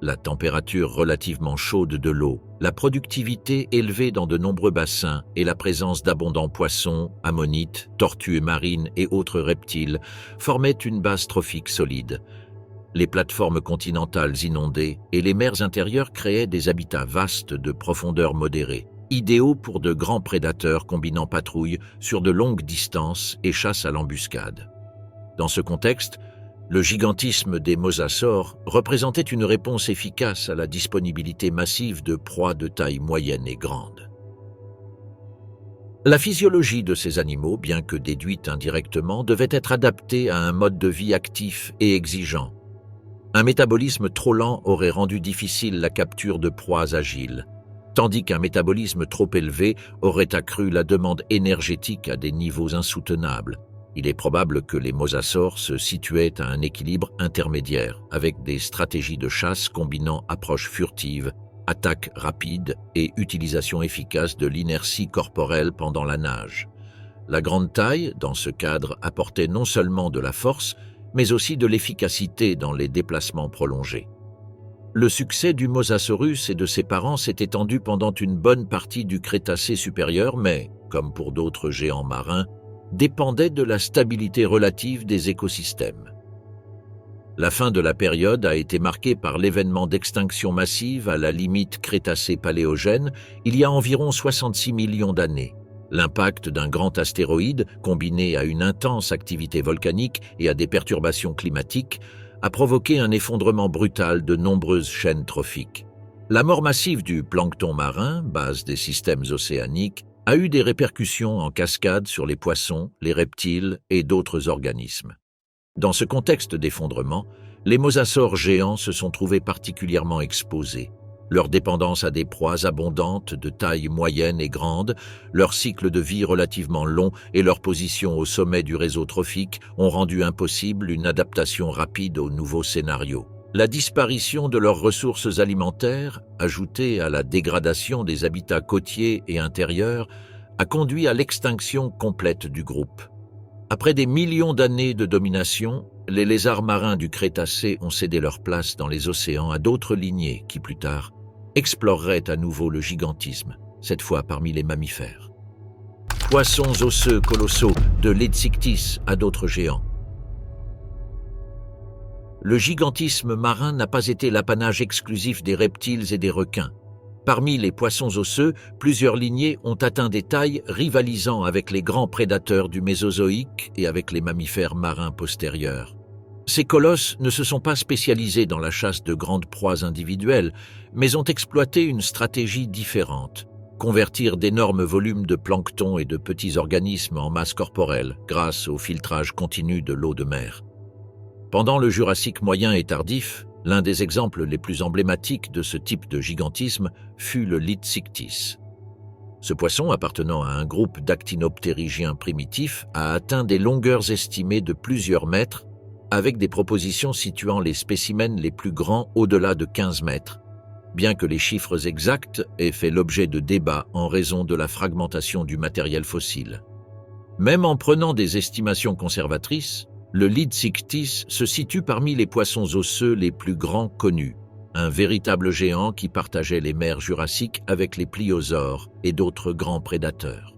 [SPEAKER 1] La température relativement chaude de l'eau, la productivité élevée dans de nombreux bassins et la présence d'abondants poissons, ammonites, tortues marines et autres reptiles formaient une base trophique solide. Les plateformes continentales inondées et les mers intérieures créaient des habitats vastes de profondeur modérée, idéaux pour de grands prédateurs combinant patrouille sur de longues distances et chasse à l'embuscade. Dans ce contexte, le gigantisme des mosasaures représentait une réponse efficace à la disponibilité massive de proies de taille moyenne et grande. La physiologie de ces animaux, bien que déduite indirectement, devait être adaptée à un mode de vie actif et exigeant. Un métabolisme trop lent aurait rendu difficile la capture de proies agiles, tandis qu'un métabolisme trop élevé aurait accru la demande énergétique à des niveaux insoutenables. Il est probable que les mosasaures se situaient à un équilibre intermédiaire, avec des stratégies de chasse combinant approche furtive, attaque rapide et utilisation efficace de l'inertie corporelle pendant la nage. La grande taille, dans ce cadre, apportait non seulement de la force, mais aussi de l'efficacité dans les déplacements prolongés. Le succès du Mosasaurus et de ses parents s'est étendu pendant une bonne partie du Crétacé supérieur, mais, comme pour d'autres géants marins, dépendait de la stabilité relative des écosystèmes. La fin de la période a été marquée par l'événement d'extinction massive à la limite Crétacé-Paléogène il y a environ 66 millions d'années. L'impact d'un grand astéroïde, combiné à une intense activité volcanique et à des perturbations climatiques, a provoqué un effondrement brutal de nombreuses chaînes trophiques. La mort massive du plancton marin, base des systèmes océaniques, a eu des répercussions en cascade sur les poissons, les reptiles et d'autres organismes. Dans ce contexte d'effondrement, les mosasaures géants se sont trouvés particulièrement exposés. Leur dépendance à des proies abondantes de taille moyenne et grande, leur cycle de vie relativement long et leur position au sommet du réseau trophique ont rendu impossible une adaptation rapide aux nouveaux scénarios. La disparition de leurs ressources alimentaires, ajoutée à la dégradation des habitats côtiers et intérieurs, a conduit à l'extinction complète du groupe. Après des millions d'années de domination, les lézards marins du Crétacé ont cédé leur place dans les océans à d'autres lignées qui, plus tard, exploreraient à nouveau le gigantisme, cette fois parmi les mammifères. Poissons osseux colossaux, de l'Edsictis à d'autres géants. Le gigantisme marin n'a pas été l'apanage exclusif des reptiles et des requins. Parmi les poissons osseux, plusieurs lignées ont atteint des tailles rivalisant avec les grands prédateurs du Mésozoïque et avec les mammifères marins postérieurs. Ces colosses ne se sont pas spécialisés dans la chasse de grandes proies individuelles, mais ont exploité une stratégie différente: convertir d'énormes volumes de plancton et de petits organismes en masse corporelle grâce au filtrage continu de l'eau de mer. Pendant le Jurassique moyen et tardif, l'un des exemples les plus emblématiques de ce type de gigantisme fut le Lithsictis. Ce poisson, appartenant à un groupe d'actinoptérygiens primitifs, a atteint des longueurs estimées de plusieurs mètres, avec des propositions situant les spécimens les plus grands au-delà de 15 mètres, bien que les chiffres exacts aient fait l'objet de débats en raison de la fragmentation du matériel fossile. Même en prenant des estimations conservatrices, le Lithsictis se situe parmi les poissons osseux les plus grands connus, un véritable géant qui partageait les mers jurassiques avec les pliosaures et d'autres grands prédateurs.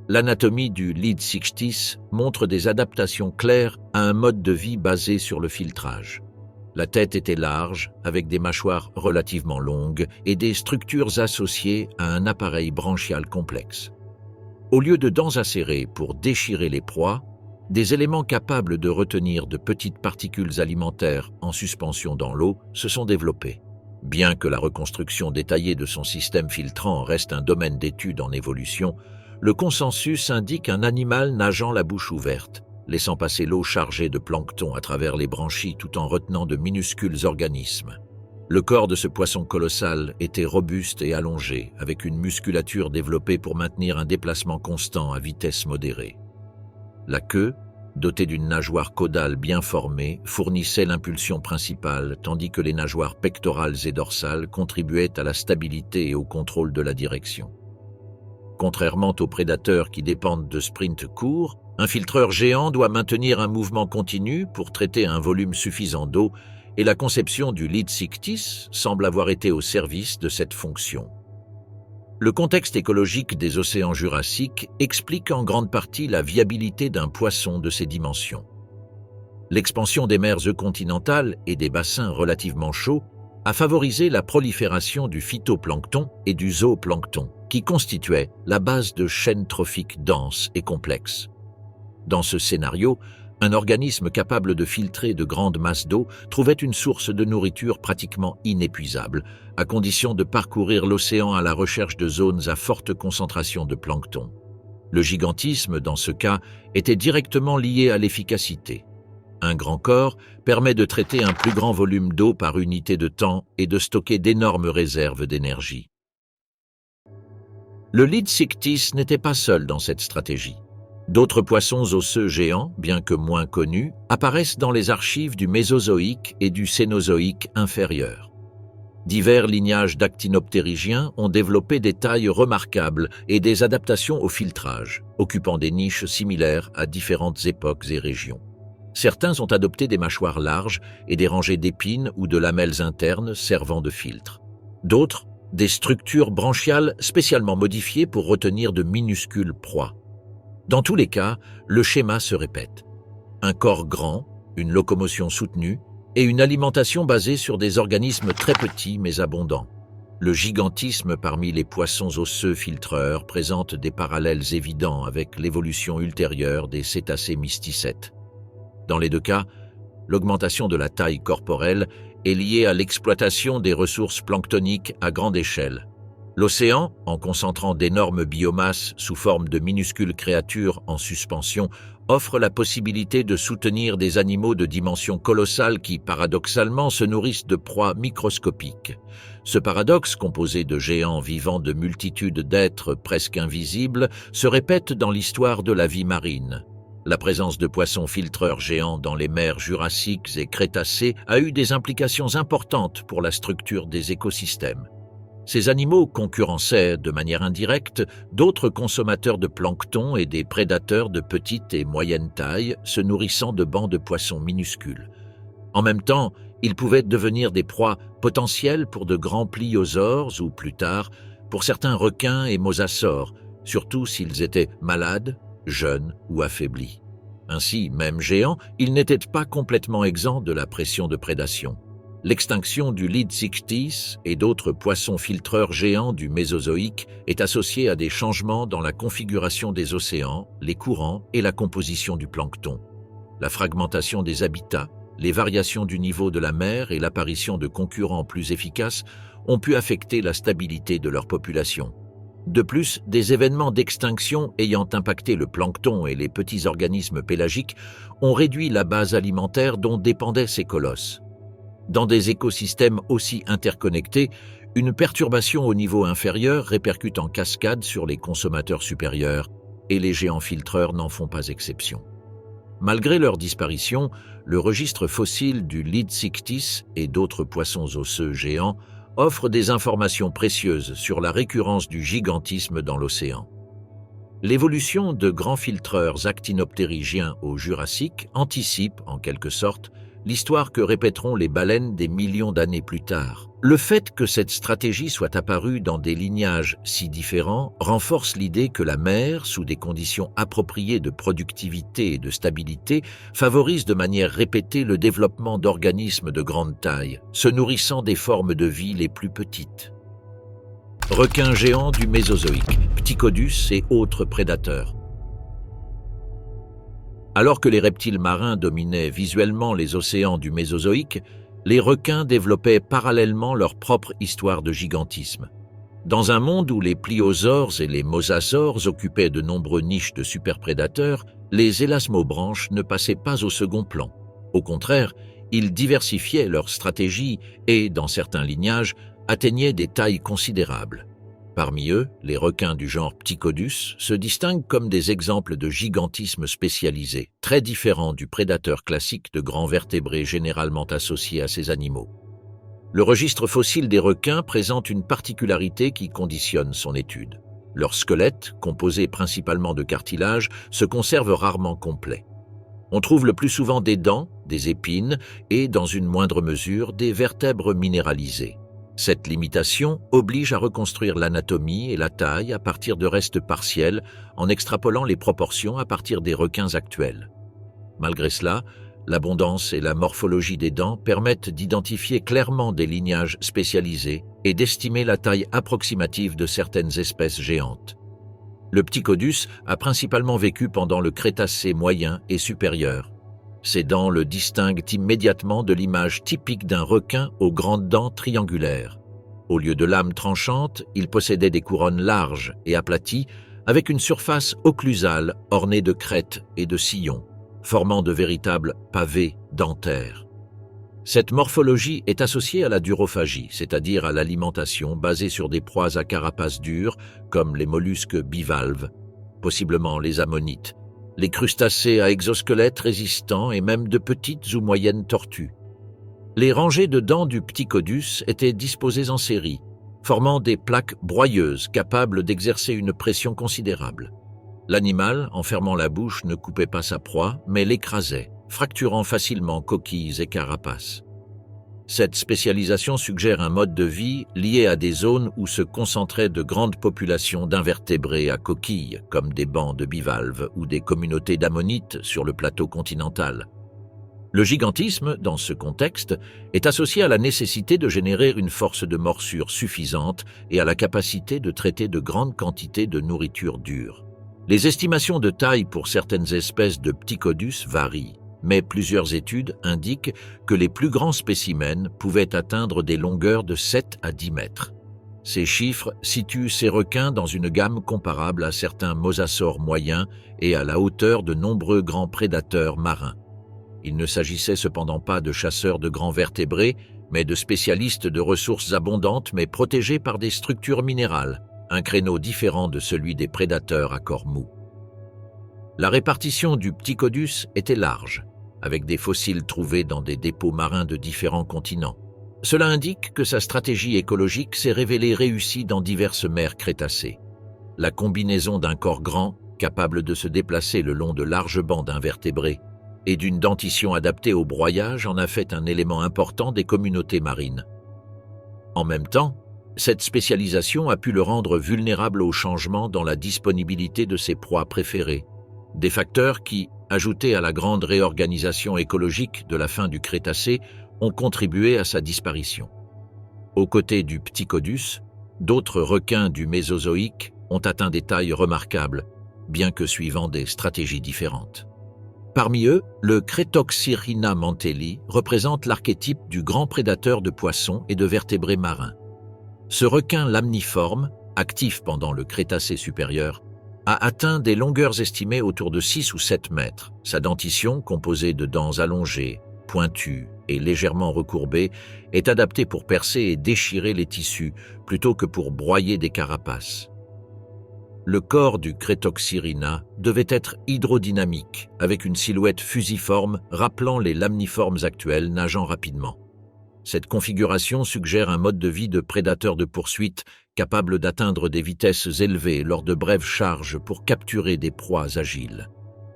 [SPEAKER 1] L'anatomie du Lithsictis montre des adaptations claires à un mode de vie basé sur le filtrage. La tête était large, avec des mâchoires relativement longues et des structures associées à un appareil branchial complexe. Au lieu de dents acérées pour déchirer les proies, des éléments capables de retenir de petites particules alimentaires en suspension dans l'eau se sont développés. Bien que la reconstruction détaillée de son système filtrant reste un domaine d'étude en évolution, le consensus indique un animal nageant la bouche ouverte, laissant passer l'eau chargée de plancton à travers les branchies tout en retenant de minuscules organismes. Le corps de ce poisson colossal était robuste et allongé, avec une musculature développée pour maintenir un déplacement constant à vitesse modérée. La queue, dotée d'une nageoire caudale bien formée, fournissait l'impulsion principale, tandis que les nageoires pectorales et dorsales contribuaient à la stabilité et au contrôle de la direction. Contrairement aux prédateurs qui dépendent de sprints courts, un filtreur géant doit maintenir un mouvement continu pour traiter un volume suffisant d'eau, et la conception du Lithsictis semble avoir été au service de cette fonction. Le contexte écologique des océans jurassiques explique en grande partie la viabilité d'un poisson de ces dimensions. L'expansion des mers eucontinentales et des bassins relativement chauds a favorisé la prolifération du phytoplancton et du zooplancton, qui constituaient la base de chaînes trophiques denses et complexes. Dans ce scénario, un organisme capable de filtrer de grandes masses d'eau trouvait une source de nourriture pratiquement inépuisable, à condition de parcourir l'océan à la recherche de zones à forte concentration de plancton. Le gigantisme, dans ce cas, était directement lié à l'efficacité. Un grand corps permet de traiter un plus grand volume d'eau par unité de temps et de stocker d'énormes réserves d'énergie. Le Lithsictis n'était pas seul dans cette stratégie. D'autres poissons osseux géants, bien que moins connus, apparaissent dans les archives du Mésozoïque et du Cénozoïque inférieur. Divers lignages d'actinoptérygiens ont développé des tailles remarquables et des adaptations au filtrage, occupant des niches similaires à différentes époques et régions. Certains ont adopté des mâchoires larges et des rangées d'épines ou de lamelles internes servant de filtre. D'autres, des structures branchiales spécialement modifiées pour retenir de minuscules proies. Dans tous les cas, le schéma se répète. Un corps grand, une locomotion soutenue et une alimentation basée sur des organismes très petits mais abondants. Le gigantisme parmi les poissons osseux filtreurs présente des parallèles évidents avec l'évolution ultérieure des cétacés mysticètes. Dans les deux cas, l'augmentation de la taille corporelle est liée à l'exploitation des ressources planctoniques à grande échelle. L'océan, en concentrant d'énormes biomasses sous forme de minuscules créatures en suspension, offre la possibilité de soutenir des animaux de dimensions colossales qui, paradoxalement, se nourrissent de proies microscopiques. Ce paradoxe, composé de géants vivant de multitudes d'êtres presque invisibles, se répète dans l'histoire de la vie marine. La présence de poissons filtreurs géants dans les mers jurassiques et crétacées a eu des implications importantes pour la structure des écosystèmes. Ces animaux concurrençaient de manière indirecte d'autres consommateurs de plancton et des prédateurs de petite et moyenne taille se nourrissant de bancs de poissons minuscules. En même temps, ils pouvaient devenir des proies potentielles pour de grands pliosaures ou plus tard pour certains requins et mosasaures, surtout s'ils étaient malades, jeunes ou affaiblis. Ainsi, même géants, ils n'étaient pas complètement exempts de la pression de prédation. L'extinction du Leadsichthys et d'autres poissons filtreurs géants du Mésozoïque est associée à des changements dans la configuration des océans, les courants et la composition du plancton. La fragmentation des habitats, les variations du niveau de la mer et l'apparition de concurrents plus efficaces ont pu affecter la stabilité de leur population. De plus, des événements d'extinction ayant impacté le plancton et les petits organismes pélagiques ont réduit la base alimentaire dont dépendaient ces colosses. Dans des écosystèmes aussi interconnectés, une perturbation au niveau inférieur répercute en cascade sur les consommateurs supérieurs, et les géants filtreurs n'en font pas exception. Malgré leur disparition, le registre fossile du Leadsichthys et d'autres poissons osseux géants offre des informations précieuses sur la récurrence du gigantisme dans l'océan. L'évolution de grands filtreurs actinoptérygiens au Jurassique anticipe, en quelque sorte, l'histoire que répéteront les baleines des millions d'années plus tard. Le fait que cette stratégie soit apparue dans des lignages si différents renforce l'idée que la mer, sous des conditions appropriées de productivité et de stabilité, favorise de manière répétée le développement d'organismes de grande taille, se nourrissant des formes de vie les plus petites. Requins géants du Mésozoïque, Ptychodus et autres prédateurs. Alors que les reptiles marins dominaient visuellement les océans du Mésozoïque, les requins développaient parallèlement leur propre histoire de gigantisme. Dans un monde où les pliosaures et les mosasaures occupaient de nombreuses niches de superprédateurs, les élasmobranches ne passaient pas au second plan. Au contraire, ils diversifiaient leur stratégie et, dans certains lignages, atteignaient des tailles considérables. Parmi eux, les requins du genre Ptychodus se distinguent comme des exemples de gigantisme spécialisé, très différents du prédateur classique de grands vertébrés généralement associés à ces animaux. Le registre fossile des requins présente une particularité qui conditionne son étude. Leur squelette, composé principalement de cartilage, se conserve rarement complet. On trouve le plus souvent des dents, des épines et, dans une moindre mesure, des vertèbres minéralisées. Cette limitation oblige à reconstruire l'anatomie et la taille à partir de restes partiels en extrapolant les proportions à partir des requins actuels. Malgré cela, l'abondance et la morphologie des dents permettent d'identifier clairement des lignages spécialisés et d'estimer la taille approximative de certaines espèces géantes. Le Ptychodus a principalement vécu pendant le Crétacé moyen et supérieur. Ses dents le distinguent immédiatement de l'image typique d'un requin aux grandes dents triangulaires. Au lieu de lames tranchantes, il possédait des couronnes larges et aplaties, avec une surface occlusale ornée de crêtes et de sillons, formant de véritables pavés dentaires. Cette morphologie est associée à la durophagie, c'est-à-dire à l'alimentation basée sur des proies à carapace dure, comme les mollusques bivalves, possiblement les ammonites, les crustacés à exosquelette résistants et même de petites ou moyennes tortues. Les rangées de dents du Ptychodus étaient disposées en série, formant des plaques broyeuses capables d'exercer une pression considérable. L'animal, en fermant la bouche, ne coupait pas sa proie, mais l'écrasait, fracturant facilement coquilles et carapaces. Cette spécialisation suggère un mode de vie lié à des zones où se concentraient de grandes populations d'invertébrés à coquilles, comme des bancs de bivalves ou des communautés d'ammonites sur le plateau continental. Le gigantisme, dans ce contexte, est associé à la nécessité de générer une force de morsure suffisante et à la capacité de traiter de grandes quantités de nourriture dure. Les estimations de taille pour certaines espèces de Ptychodus varient, mais plusieurs études indiquent que les plus grands spécimens pouvaient atteindre des longueurs de 7 à 10 mètres. Ces chiffres situent ces requins dans une gamme comparable à certains mosasaures moyens et à la hauteur de nombreux grands prédateurs marins. Il ne s'agissait cependant pas de chasseurs de grands vertébrés, mais de spécialistes de ressources abondantes mais protégés par des structures minérales, un créneau différent de celui des prédateurs à corps mou. La répartition du Ptychodus était large, avec des fossiles trouvés dans des dépôts marins de différents continents. Cela indique que sa stratégie écologique s'est révélée réussie dans diverses mers crétacées. La combinaison d'un corps grand, capable de se déplacer le long de larges bancs d'invertébrés, et d'une dentition adaptée au broyage en a fait un élément important des communautés marines. En même temps, cette spécialisation a pu le rendre vulnérable aux changements dans la disponibilité de ses proies préférées, des facteurs qui, ajoutés à la grande réorganisation écologique de la fin du Crétacé, ont contribué à sa disparition. Aux côtés du Ptychodus, d'autres requins du Mésozoïque ont atteint des tailles remarquables, bien que suivant des stratégies différentes. Parmi eux, le Cretoxyrrhina mantelli représente l'archétype du grand prédateur de poissons et de vertébrés marins. Ce requin lamniforme, actif pendant le Crétacé supérieur, a atteint des longueurs estimées autour de 6 ou 7 mètres. Sa dentition, composée de dents allongées, pointues et légèrement recourbées, est adaptée pour percer et déchirer les tissus plutôt que pour broyer des carapaces. Le corps du Cretoxyrrhina devait être hydrodynamique, avec une silhouette fusiforme rappelant les lamniformes actuels nageant rapidement. Cette configuration suggère un mode de vie de prédateur de poursuite capable d'atteindre des vitesses élevées lors de brèves charges pour capturer des proies agiles.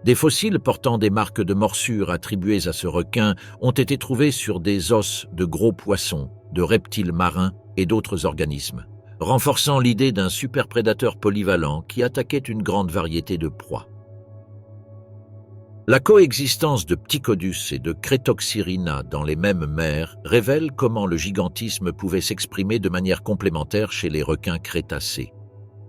[SPEAKER 1] Des fossiles portant des marques de morsures attribuées à ce requin ont été trouvés sur des os de gros poissons, de reptiles marins et d'autres organismes, renforçant l'idée d'un superprédateur polyvalent qui attaquait une grande variété de proies. La coexistence de Ptychodus et de Cretoxyrrhina dans les mêmes mers révèle comment le gigantisme pouvait s'exprimer de manière complémentaire chez les requins crétacés.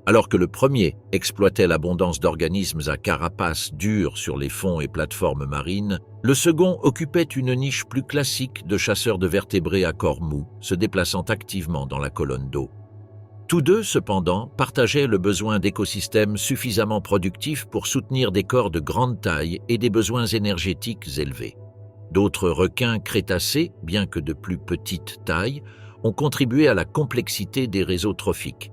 [SPEAKER 1] Alors que le premier exploitait l'abondance d'organismes à carapace dure sur les fonds et plateformes marines, le second occupait une niche plus classique de chasseurs de vertébrés à corps mou, se déplaçant activement dans la colonne d'eau. Tous deux, cependant, partageaient le besoin d'écosystèmes suffisamment productifs pour soutenir des corps de grande taille et des besoins énergétiques élevés. D'autres requins crétacés, bien que de plus petite taille, ont contribué à la complexité des réseaux trophiques.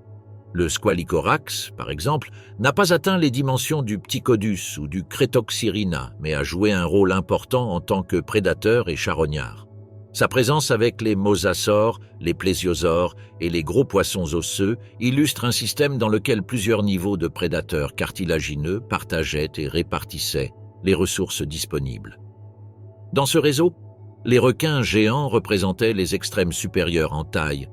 [SPEAKER 1] Le Squalicorax, par exemple, n'a pas atteint les dimensions du Ptychodus ou du Cretoxyrrhina, mais a joué un rôle important en tant que prédateur et charognard. Sa présence avec les mosasaures, les plésiosaures et les gros poissons osseux illustre un système dans lequel plusieurs niveaux de prédateurs cartilagineux partageaient et répartissaient les ressources disponibles. Dans ce réseau, les requins géants représentaient les extrêmes supérieurs en taille,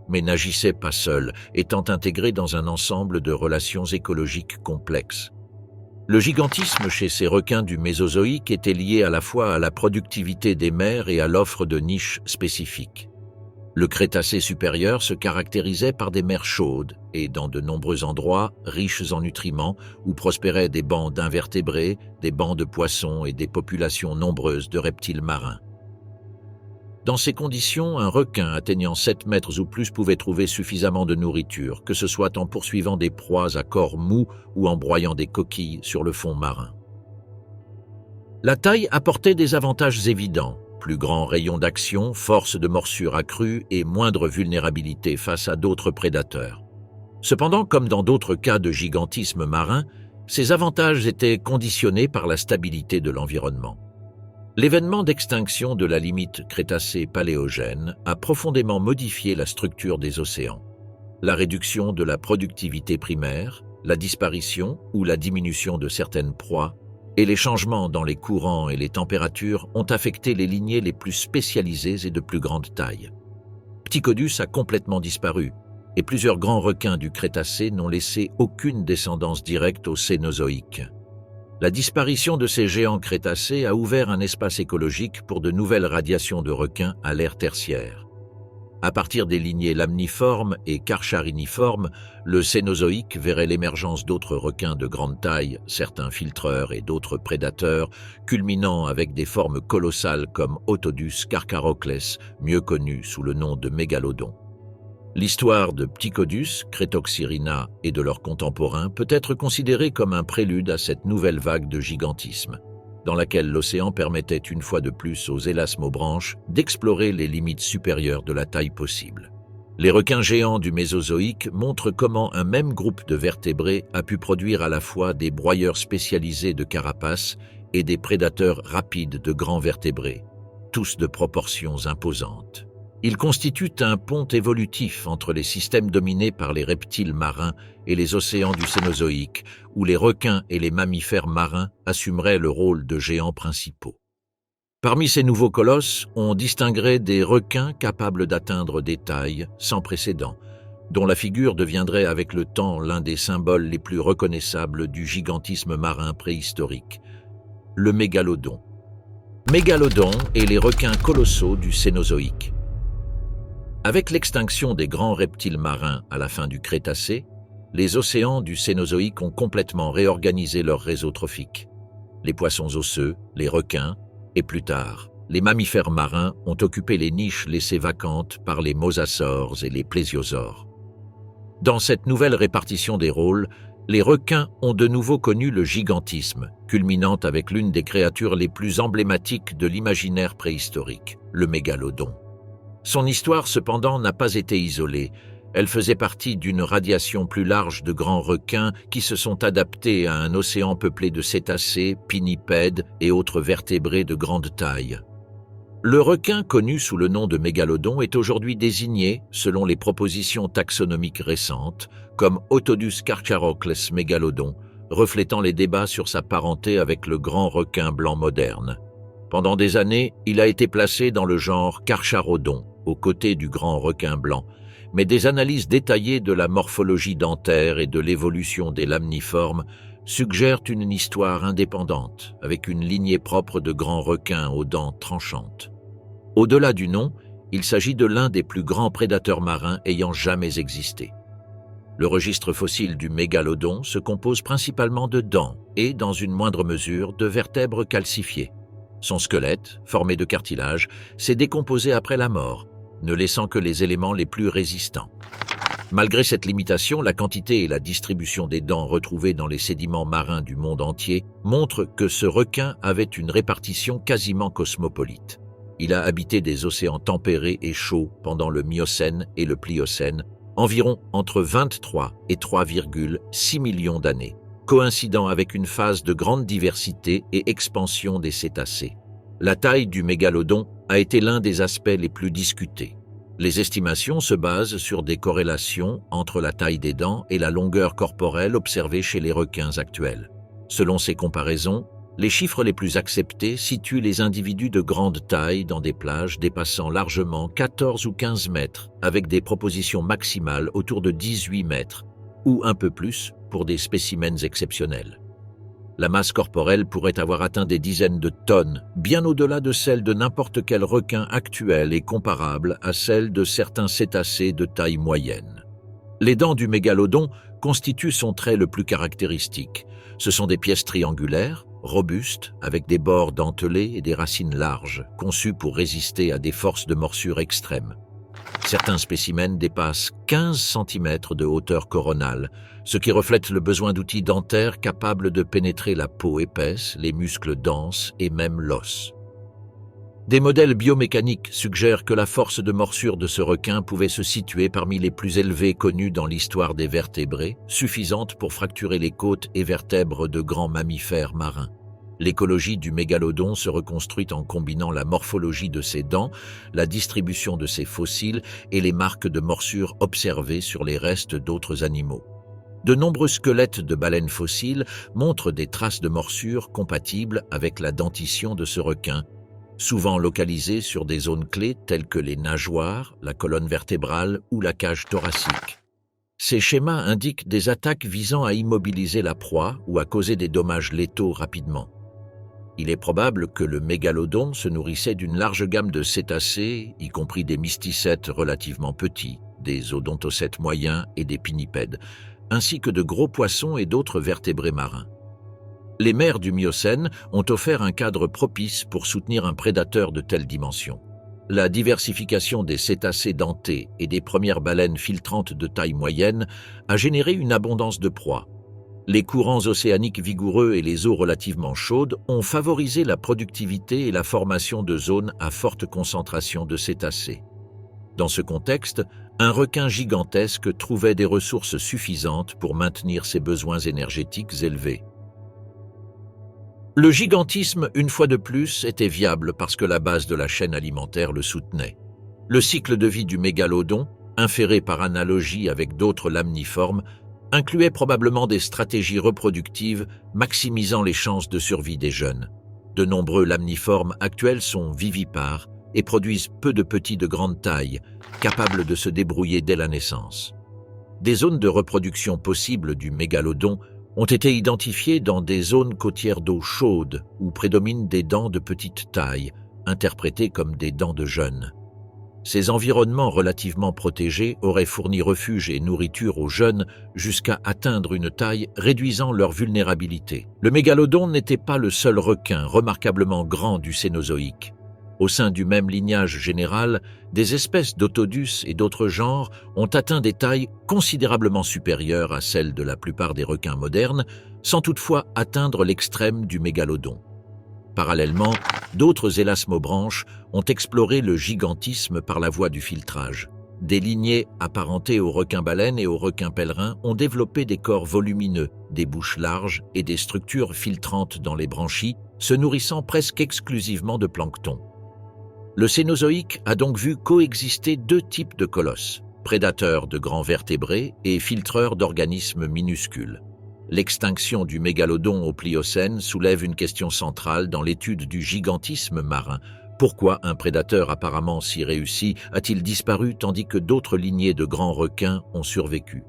[SPEAKER 1] mais n'agissaient pas seuls, étant intégrés dans un ensemble de relations écologiques complexes. Le gigantisme chez ces requins du Mésozoïque était lié à la fois à la productivité des mers et à l'offre de niches spécifiques. Le Crétacé supérieur se caractérisait par des mers chaudes et, dans de nombreux endroits, riches en nutriments, où prospéraient des bancs d'invertébrés, des bancs de poissons et des populations nombreuses de reptiles marins. Dans ces conditions, un requin atteignant 7 mètres ou plus pouvait trouver suffisamment de nourriture, que ce soit en poursuivant des proies à corps mou ou en broyant des coquilles sur le fond marin. La taille apportait des avantages évidents: plus grand rayon d'action, force de morsure accrue et moindre vulnérabilité face à d'autres prédateurs. Cependant, comme dans d'autres cas de gigantisme marin, ces avantages étaient conditionnés par la stabilité de l'environnement. L'événement d'extinction de la limite Crétacé-Paléogène a profondément modifié la structure des océans. La réduction de la productivité primaire, la disparition ou la diminution de certaines proies, et les changements dans les courants et les températures ont affecté les lignées les plus spécialisées et de plus grande taille. Ptychodus a complètement disparu, et plusieurs grands requins du Crétacé n'ont laissé aucune descendance directe au Cénozoïque. La disparition de ces géants crétacés a ouvert un espace écologique pour de nouvelles radiations de requins à l'ère tertiaire. À partir des lignées lamniformes et carchariniformes, le Cénozoïque verrait l'émergence d'autres requins de grande taille, certains filtreurs et d'autres prédateurs, culminant avec des formes colossales comme Otodus carcharocles, mieux connu sous le nom de mégalodon. L'histoire de Ptychodus, Cretoxyrina et de leurs contemporains peut être considérée comme un prélude à cette nouvelle vague de gigantisme, dans laquelle l'océan permettait une fois de plus aux élasmobranches d'explorer les limites supérieures de la taille possible. Les requins géants du Mésozoïque montrent comment un même groupe de vertébrés a pu produire à la fois des broyeurs spécialisés de carapaces et des prédateurs rapides de grands vertébrés, tous de proportions imposantes. Ils constituent un pont évolutif entre les systèmes dominés par les reptiles marins et les océans du Cénozoïque, où les requins et les mammifères marins assumeraient le rôle de géants principaux. Parmi ces nouveaux colosses, on distinguerait des requins capables d'atteindre des tailles sans précédent, dont la figure deviendrait avec le temps l'un des symboles les plus reconnaissables du gigantisme marin préhistorique, le mégalodon. Mégalodon et les requins colossaux du Cénozoïque. Avec l'extinction des grands reptiles marins à la fin du Crétacé, les océans du Cénozoïque ont complètement réorganisé leur réseau trophique. Les poissons osseux, les requins, et plus tard, les mammifères marins ont occupé les niches laissées vacantes par les mosasaures et les plésiosaures. Dans cette nouvelle répartition des rôles, les requins ont de nouveau connu le gigantisme, culminant avec l'une des créatures les plus emblématiques de l'imaginaire préhistorique, le mégalodon. Son histoire, cependant, n'a pas été isolée. Elle faisait partie d'une radiation plus large de grands requins qui se sont adaptés à un océan peuplé de cétacés, pinnipèdes et autres vertébrés de grande taille. Le requin connu sous le nom de mégalodon est aujourd'hui désigné, selon les propositions taxonomiques récentes, comme Otodus carcharocles mégalodon, reflétant les débats sur sa parenté avec le grand requin blanc moderne. Pendant des années, il a été placé dans le genre Carcharodon, aux côtés du grand requin blanc, mais des analyses détaillées de la morphologie dentaire et de l'évolution des lamniformes suggèrent une histoire indépendante, avec une lignée propre de grands requins aux dents tranchantes. Au-delà du nom, il s'agit de l'un des plus grands prédateurs marins ayant jamais existé. Le registre fossile du mégalodon se compose principalement de dents et, dans une moindre mesure, de vertèbres calcifiées. Son squelette, formé de cartilage, s'est décomposé après la mort, ne laissant que les éléments les plus résistants. Malgré cette limitation, la quantité et la distribution des dents retrouvées dans les sédiments marins du monde entier montrent que ce requin avait une répartition quasiment cosmopolite. Il a habité des océans tempérés et chauds pendant le Miocène et le Pliocène, environ entre 23 et 3,6 millions d'années, coïncidant avec une phase de grande diversité et expansion des cétacés. La taille du mégalodon a été l'un des aspects les plus discutés. Les estimations se basent sur des corrélations entre la taille des dents et la longueur corporelle observée chez les requins actuels. Selon ces comparaisons, les chiffres les plus acceptés situent les individus de grande taille dans des plages dépassant largement 14 ou 15 mètres, avec des propositions maximales autour de 18 mètres, ou un peu plus pour des spécimens exceptionnels. La masse corporelle pourrait avoir atteint des dizaines de tonnes, bien au-delà de celle de n'importe quel requin actuel et comparable à celle de certains cétacés de taille moyenne. Les dents du mégalodon constituent son trait le plus caractéristique. Ce sont des pièces triangulaires, robustes, avec des bords dentelés et des racines larges, conçues pour résister à des forces de morsure extrêmes. Certains spécimens dépassent 15 cm de hauteur coronale, ce qui reflète le besoin d'outils dentaires capables de pénétrer la peau épaisse, les muscles denses et même l'os. Des modèles biomécaniques suggèrent que la force de morsure de ce requin pouvait se situer parmi les plus élevées connues dans l'histoire des vertébrés, suffisante pour fracturer les côtes et vertèbres de grands mammifères marins. L'écologie du mégalodon se reconstruit en combinant la morphologie de ses dents, la distribution de ses fossiles et les marques de morsure observées sur les restes d'autres animaux. De nombreux squelettes de baleines fossiles montrent des traces de morsure compatibles avec la dentition de ce requin, souvent localisées sur des zones clés telles que les nageoires, la colonne vertébrale ou la cage thoracique. Ces schémas indiquent des attaques visant à immobiliser la proie ou à causer des dommages létaux rapidement. Il est probable que le mégalodon se nourrissait d'une large gamme de cétacés, y compris des mysticètes relativement petits, des odontocètes moyens et des pinnipèdes, ainsi que de gros poissons et d'autres vertébrés marins. Les mers du Miocène ont offert un cadre propice pour soutenir un prédateur de telle dimension. La diversification des cétacés dentés et des premières baleines filtrantes de taille moyenne a généré une abondance de proies. Les courants océaniques vigoureux et les eaux relativement chaudes ont favorisé la productivité et la formation de zones à forte concentration de cétacés. Dans ce contexte, un requin gigantesque trouvait des ressources suffisantes pour maintenir ses besoins énergétiques élevés. Le gigantisme, une fois de plus, était viable parce que la base de la chaîne alimentaire le soutenait. Le cycle de vie du mégalodon, inféré par analogie avec d'autres lamniformes, incluait probablement des stratégies reproductives maximisant les chances de survie des jeunes. De nombreux lamniformes actuels sont vivipares et produisent peu de petits de grande taille, capables de se débrouiller dès la naissance. Des zones de reproduction possibles du mégalodon ont été identifiées dans des zones côtières d'eau chaude où prédominent des dents de petite taille, interprétées comme des dents de jeunes. Ces environnements relativement protégés auraient fourni refuge et nourriture aux jeunes jusqu'à atteindre une taille réduisant leur vulnérabilité. Le mégalodon n'était pas le seul requin remarquablement grand du Cénozoïque. Au sein du même lignage général, des espèces d'Otodus et d'autres genres ont atteint des tailles considérablement supérieures à celles de la plupart des requins modernes, sans toutefois atteindre l'extrême du mégalodon. Parallèlement, d'autres élasmobranches ont exploré le gigantisme par la voie du filtrage. Des lignées apparentées aux requins-baleines et aux requins pèlerins ont développé des corps volumineux, des bouches larges et des structures filtrantes dans les branchies, se nourrissant presque exclusivement de plancton. Le Cénozoïque a donc vu coexister deux types de colosses, prédateurs de grands vertébrés et filtreurs d'organismes minuscules. L'extinction du mégalodon au Pliocène soulève une question centrale dans l'étude du gigantisme marin. Pourquoi un prédateur apparemment si réussi a-t-il disparu tandis que d'autres lignées de grands requins ont survécu?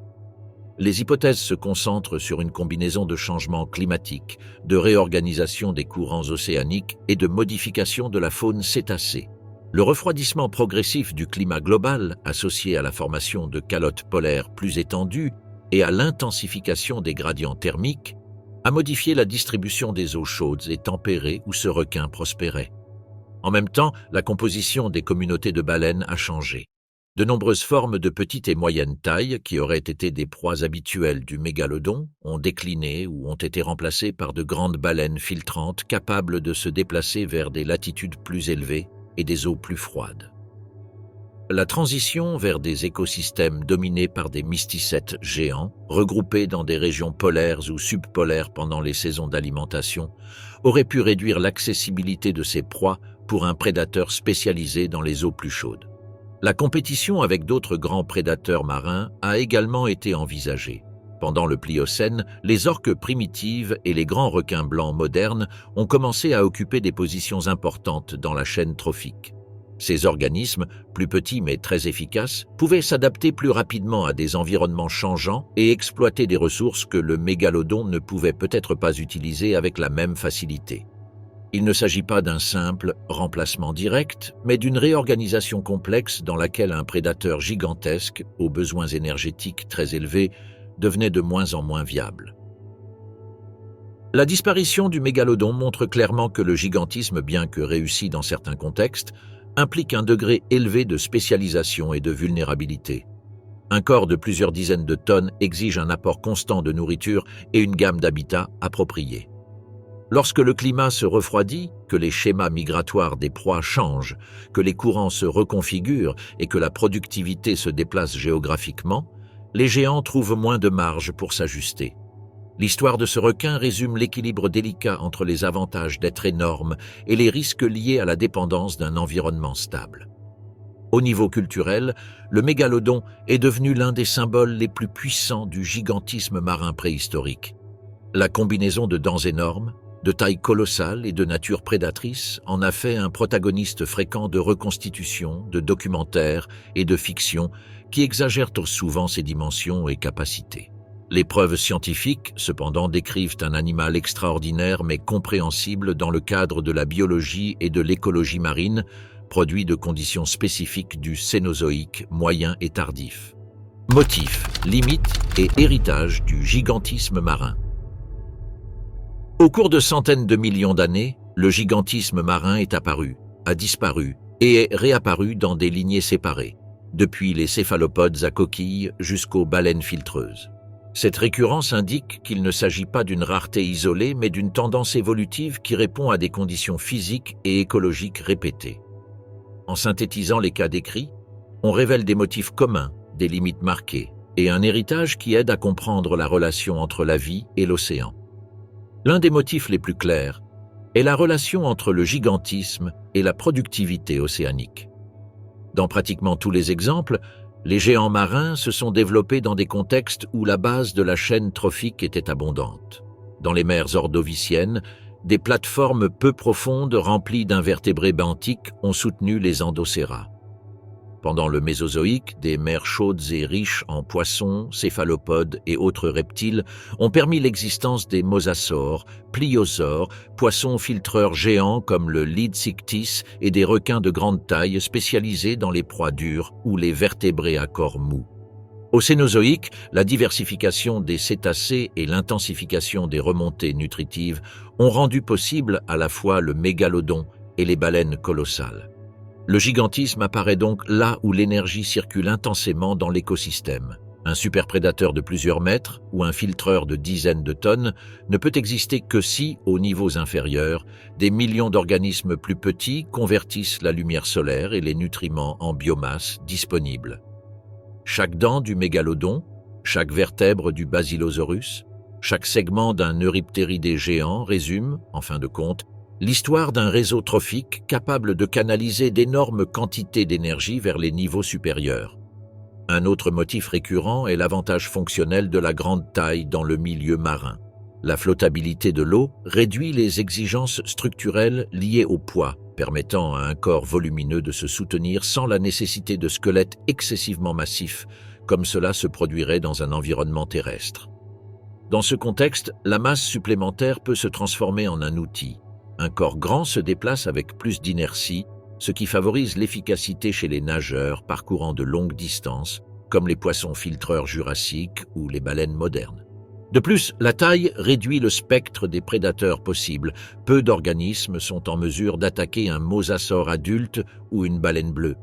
[SPEAKER 1] Les hypothèses se concentrent sur une combinaison de changements climatiques, de réorganisation des courants océaniques et de modification de la faune cétacée. Le refroidissement progressif du climat global, associé à la formation de calottes polaires plus étendues et à l'intensification des gradients thermiques, a modifié la distribution des eaux chaudes et tempérées où ce requin prospérait. En même temps, la composition des communautés de baleines a changé. De nombreuses formes de petite et moyenne taille, qui auraient été des proies habituelles du mégalodon, ont décliné ou ont été remplacées par de grandes baleines filtrantes capables de se déplacer vers des latitudes plus élevées et des eaux plus froides. La transition vers des écosystèmes dominés par des mysticètes géants, regroupés dans des régions polaires ou subpolaires pendant les saisons d'alimentation, aurait pu réduire l'accessibilité de ces proies pour un prédateur spécialisé dans les eaux plus chaudes. La compétition avec d'autres grands prédateurs marins a également été envisagée. Pendant le Pliocène, les orques primitives et les grands requins blancs modernes ont commencé à occuper des positions importantes dans la chaîne trophique. Ces organismes, plus petits mais très efficaces, pouvaient s'adapter plus rapidement à des environnements changeants et exploiter des ressources que le mégalodon ne pouvait peut-être pas utiliser avec la même facilité. Il ne s'agit pas d'un simple remplacement direct, mais d'une réorganisation complexe dans laquelle un prédateur gigantesque, aux besoins énergétiques très élevés, devenait de moins en moins viable. La disparition du mégalodon montre clairement que le gigantisme, bien que réussi dans certains contextes, implique un degré élevé de spécialisation et de vulnérabilité. Un corps de plusieurs dizaines de tonnes exige un apport constant de nourriture et une gamme d'habitats appropriés. Lorsque le climat se refroidit, que les schémas migratoires des proies changent, que les courants se reconfigurent et que la productivité se déplace géographiquement, les géants trouvent moins de marge pour s'ajuster. L'histoire de ce requin résume l'équilibre délicat entre les avantages d'être énorme et les risques liés à la dépendance d'un environnement stable. Au niveau culturel, le mégalodon est devenu l'un des symboles les plus puissants du gigantisme marin préhistorique. La combinaison de dents énormes, de taille colossale et de nature prédatrice en a fait un protagoniste fréquent de reconstitutions, de documentaires et de fiction qui exagèrent souvent ses dimensions et capacités. Les preuves scientifiques, cependant, décrivent un animal extraordinaire mais compréhensible dans le cadre de la biologie et de l'écologie marine, produit de conditions spécifiques du Cénozoïque moyen et tardif. Motifs, limites et héritage du gigantisme marin. Au cours de centaines de millions d'années, le gigantisme marin est apparu, a disparu et est réapparu dans des lignées séparées, depuis les céphalopodes à coquilles jusqu'aux baleines filtreuses. Cette récurrence indique qu'il ne s'agit pas d'une rareté isolée, mais d'une tendance évolutive qui répond à des conditions physiques et écologiques répétées. En synthétisant les cas décrits, on révèle des motifs communs, des limites marquées, et un héritage qui aide à comprendre la relation entre la vie et l'océan. L'un des motifs les plus clairs est la relation entre le gigantisme et la productivité océanique. Dans pratiquement tous les exemples, les géants marins se sont développés dans des contextes où la base de la chaîne trophique était abondante. Dans les mers ordoviciennes, des plateformes peu profondes remplies d'invertébrés benthiques ont soutenu les endocéras. Pendant le Mésozoïque, des mers chaudes et riches en poissons, céphalopodes et autres reptiles ont permis l'existence des mosasaures, pliosaures, poissons filtreurs géants comme le Leadsichthys et des requins de grande taille spécialisés dans les proies dures ou les vertébrés à corps mou. Au Cénozoïque, la diversification des cétacés et l'intensification des remontées nutritives ont rendu possible à la fois le mégalodon et les baleines colossales. Le gigantisme apparaît donc là où l'énergie circule intensément dans l'écosystème. Un superprédateur de plusieurs mètres ou un filtreur de dizaines de tonnes ne peut exister que si, aux niveaux inférieurs, des millions d'organismes plus petits convertissent la lumière solaire et les nutriments en biomasse disponibles. Chaque dent du mégalodon, chaque vertèbre du Basilosaurus, chaque segment d'un euryptéridé géant résume, en fin de compte, l'histoire d'un réseau trophique capable de canaliser d'énormes quantités d'énergie vers les niveaux supérieurs. Un autre motif récurrent est l'avantage fonctionnel de la grande taille dans le milieu marin. La flottabilité de l'eau réduit les exigences structurelles liées au poids, permettant à un corps volumineux de se soutenir sans la nécessité de squelettes excessivement massifs, comme cela se produirait dans un environnement terrestre. Dans ce contexte, la masse supplémentaire peut se transformer en un outil. Un corps grand se déplace avec plus d'inertie, ce qui favorise l'efficacité chez les nageurs parcourant de longues distances, comme les poissons filtreurs jurassiques ou les baleines modernes. De plus, la taille réduit le spectre des prédateurs possibles. Peu d'organismes sont en mesure d'attaquer un mosasaure adulte ou une baleine bleue.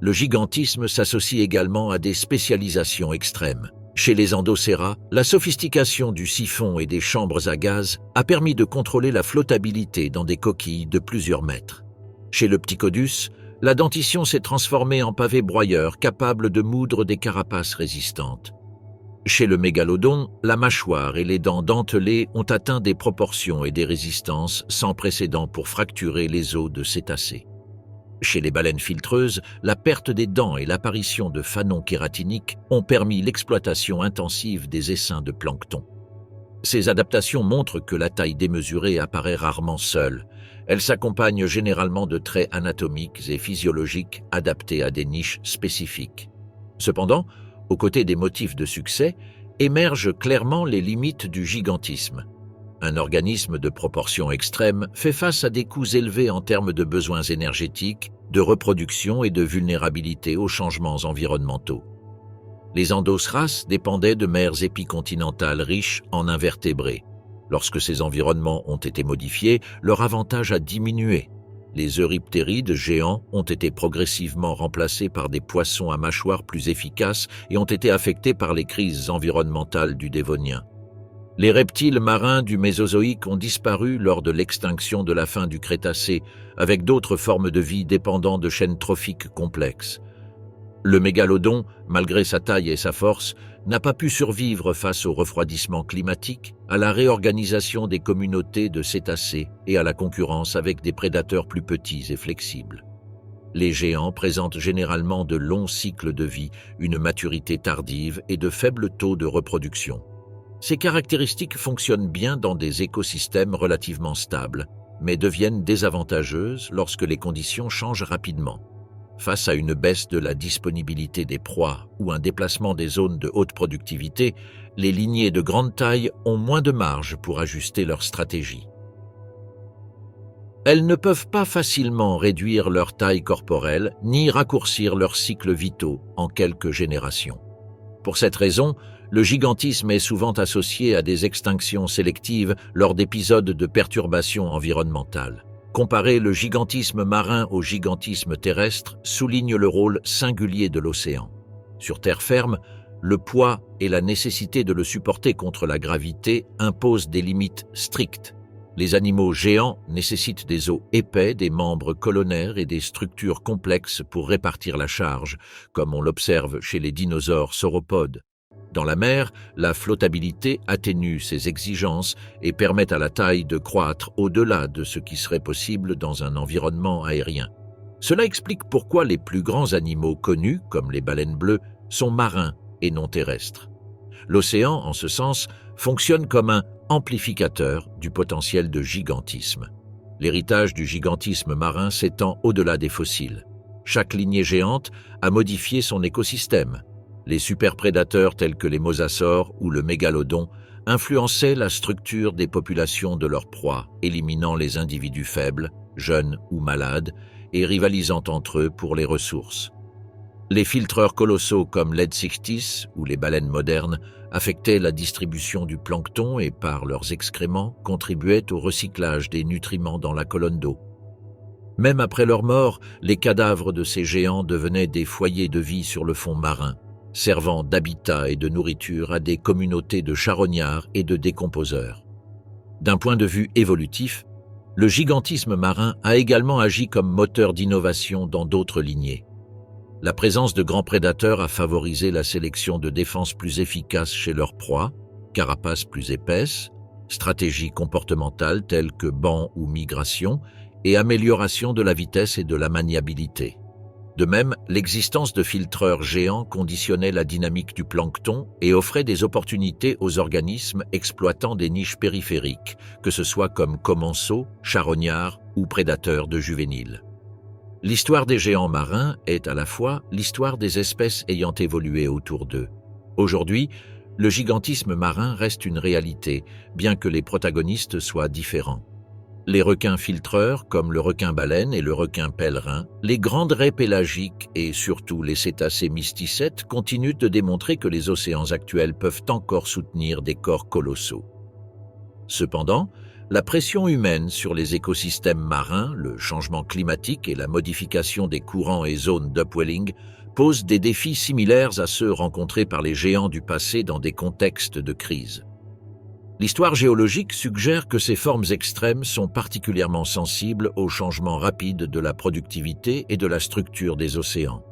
[SPEAKER 1] Le gigantisme s'associe également à des spécialisations extrêmes. Chez les endocéras, la sophistication du siphon et des chambres à gaz a permis de contrôler la flottabilité dans des coquilles de plusieurs mètres. Chez le Ptychodus, la dentition s'est transformée en pavé broyeur capable de moudre des carapaces résistantes. Chez le mégalodon, la mâchoire et les dents dentelées ont atteint des proportions et des résistances sans précédent pour fracturer les os de cétacés. Chez les baleines filtreuses, la perte des dents et l'apparition de fanons kératiniques ont permis l'exploitation intensive des essaims de plancton. Ces adaptations montrent que la taille démesurée apparaît rarement seule. Elle s'accompagne généralement de traits anatomiques et physiologiques adaptés à des niches spécifiques. Cependant, aux côtés des motifs de succès, émergent clairement les limites du gigantisme. Un organisme de proportions extrêmes fait face à des coûts élevés en termes de besoins énergétiques, de reproduction et de vulnérabilité aux changements environnementaux. Les endosras dépendaient de mers épicontinentales riches en invertébrés. Lorsque ces environnements ont été modifiés, leur avantage a diminué. Les euryptérides géants ont été progressivement remplacés par des poissons à mâchoires plus efficaces et ont été affectés par les crises environnementales du Dévonien. Les reptiles marins du Mésozoïque ont disparu lors de l'extinction de la fin du Crétacé, avec d'autres formes de vie dépendant de chaînes trophiques complexes. Le mégalodon, malgré sa taille et sa force, n'a pas pu survivre face au refroidissement climatique, à la réorganisation des communautés de cétacés et à la concurrence avec des prédateurs plus petits et flexibles. Les géants présentent généralement de longs cycles de vie, une maturité tardive et de faibles taux de reproduction. Ces caractéristiques fonctionnent bien dans des écosystèmes relativement stables, mais deviennent désavantageuses lorsque les conditions changent rapidement. Face à une baisse de la disponibilité des proies ou un déplacement des zones de haute productivité, les lignées de grande taille ont moins de marge pour ajuster leur stratégie. Elles ne peuvent pas facilement réduire leur taille corporelle ni raccourcir leurs cycles vitaux en quelques générations. Pour cette raison, le gigantisme est souvent associé à des extinctions sélectives lors d'épisodes de perturbations environnementales. Comparer le gigantisme marin au gigantisme terrestre souligne le rôle singulier de l'océan. Sur terre ferme, le poids et la nécessité de le supporter contre la gravité imposent des limites strictes. Les animaux géants nécessitent des os épais, des membres colonnaires et des structures complexes pour répartir la charge, comme on l'observe chez les dinosaures sauropodes. Dans la mer, la flottabilité atténue ces exigences et permet à la taille de croître au-delà de ce qui serait possible dans un environnement aérien. Cela explique pourquoi les plus grands animaux connus, comme les baleines bleues, sont marins et non terrestres. L'océan, en ce sens, fonctionne comme un amplificateur du potentiel de gigantisme. L'héritage du gigantisme marin s'étend au-delà des fossiles. Chaque lignée géante a modifié son écosystème. Les superprédateurs tels que les mosasaures ou le mégalodon influençaient la structure des populations de leurs proies, éliminant les individus faibles, jeunes ou malades, et rivalisant entre eux pour les ressources. Les filtreurs colossaux comme l'Edsichthys ou les baleines modernes affectaient la distribution du plancton et, par leurs excréments, contribuaient au recyclage des nutriments dans la colonne d'eau. Même après leur mort, les cadavres de ces géants devenaient des foyers de vie sur le fond marin, servant d'habitat et de nourriture à des communautés de charognards et de décomposeurs. D'un point de vue évolutif, le gigantisme marin a également agi comme moteur d'innovation dans d'autres lignées. La présence de grands prédateurs a favorisé la sélection de défenses plus efficaces chez leurs proies, carapaces plus épaisses, stratégies comportementales telles que bancs ou migration, et amélioration de la vitesse et de la maniabilité. De même, l'existence de filtreurs géants conditionnait la dynamique du plancton et offrait des opportunités aux organismes exploitant des niches périphériques, que ce soit comme commensaux, charognards ou prédateurs de juvéniles. L'histoire des géants marins est à la fois l'histoire des espèces ayant évolué autour d'eux. Aujourd'hui, le gigantisme marin reste une réalité, bien que les protagonistes soient différents. Les requins filtreurs, comme le requin-baleine et le requin pèlerin, les grandes raies pélagiques et surtout les cétacés mysticètes continuent de démontrer que les océans actuels peuvent encore soutenir des corps colossaux. Cependant, la pression humaine sur les écosystèmes marins, le changement climatique et la modification des courants et zones d'upwelling posent des défis similaires à ceux rencontrés par les géants du passé dans des contextes de crise. L'histoire géologique suggère que ces formes extrêmes sont particulièrement sensibles aux changements rapides de la productivité et de la structure des océans.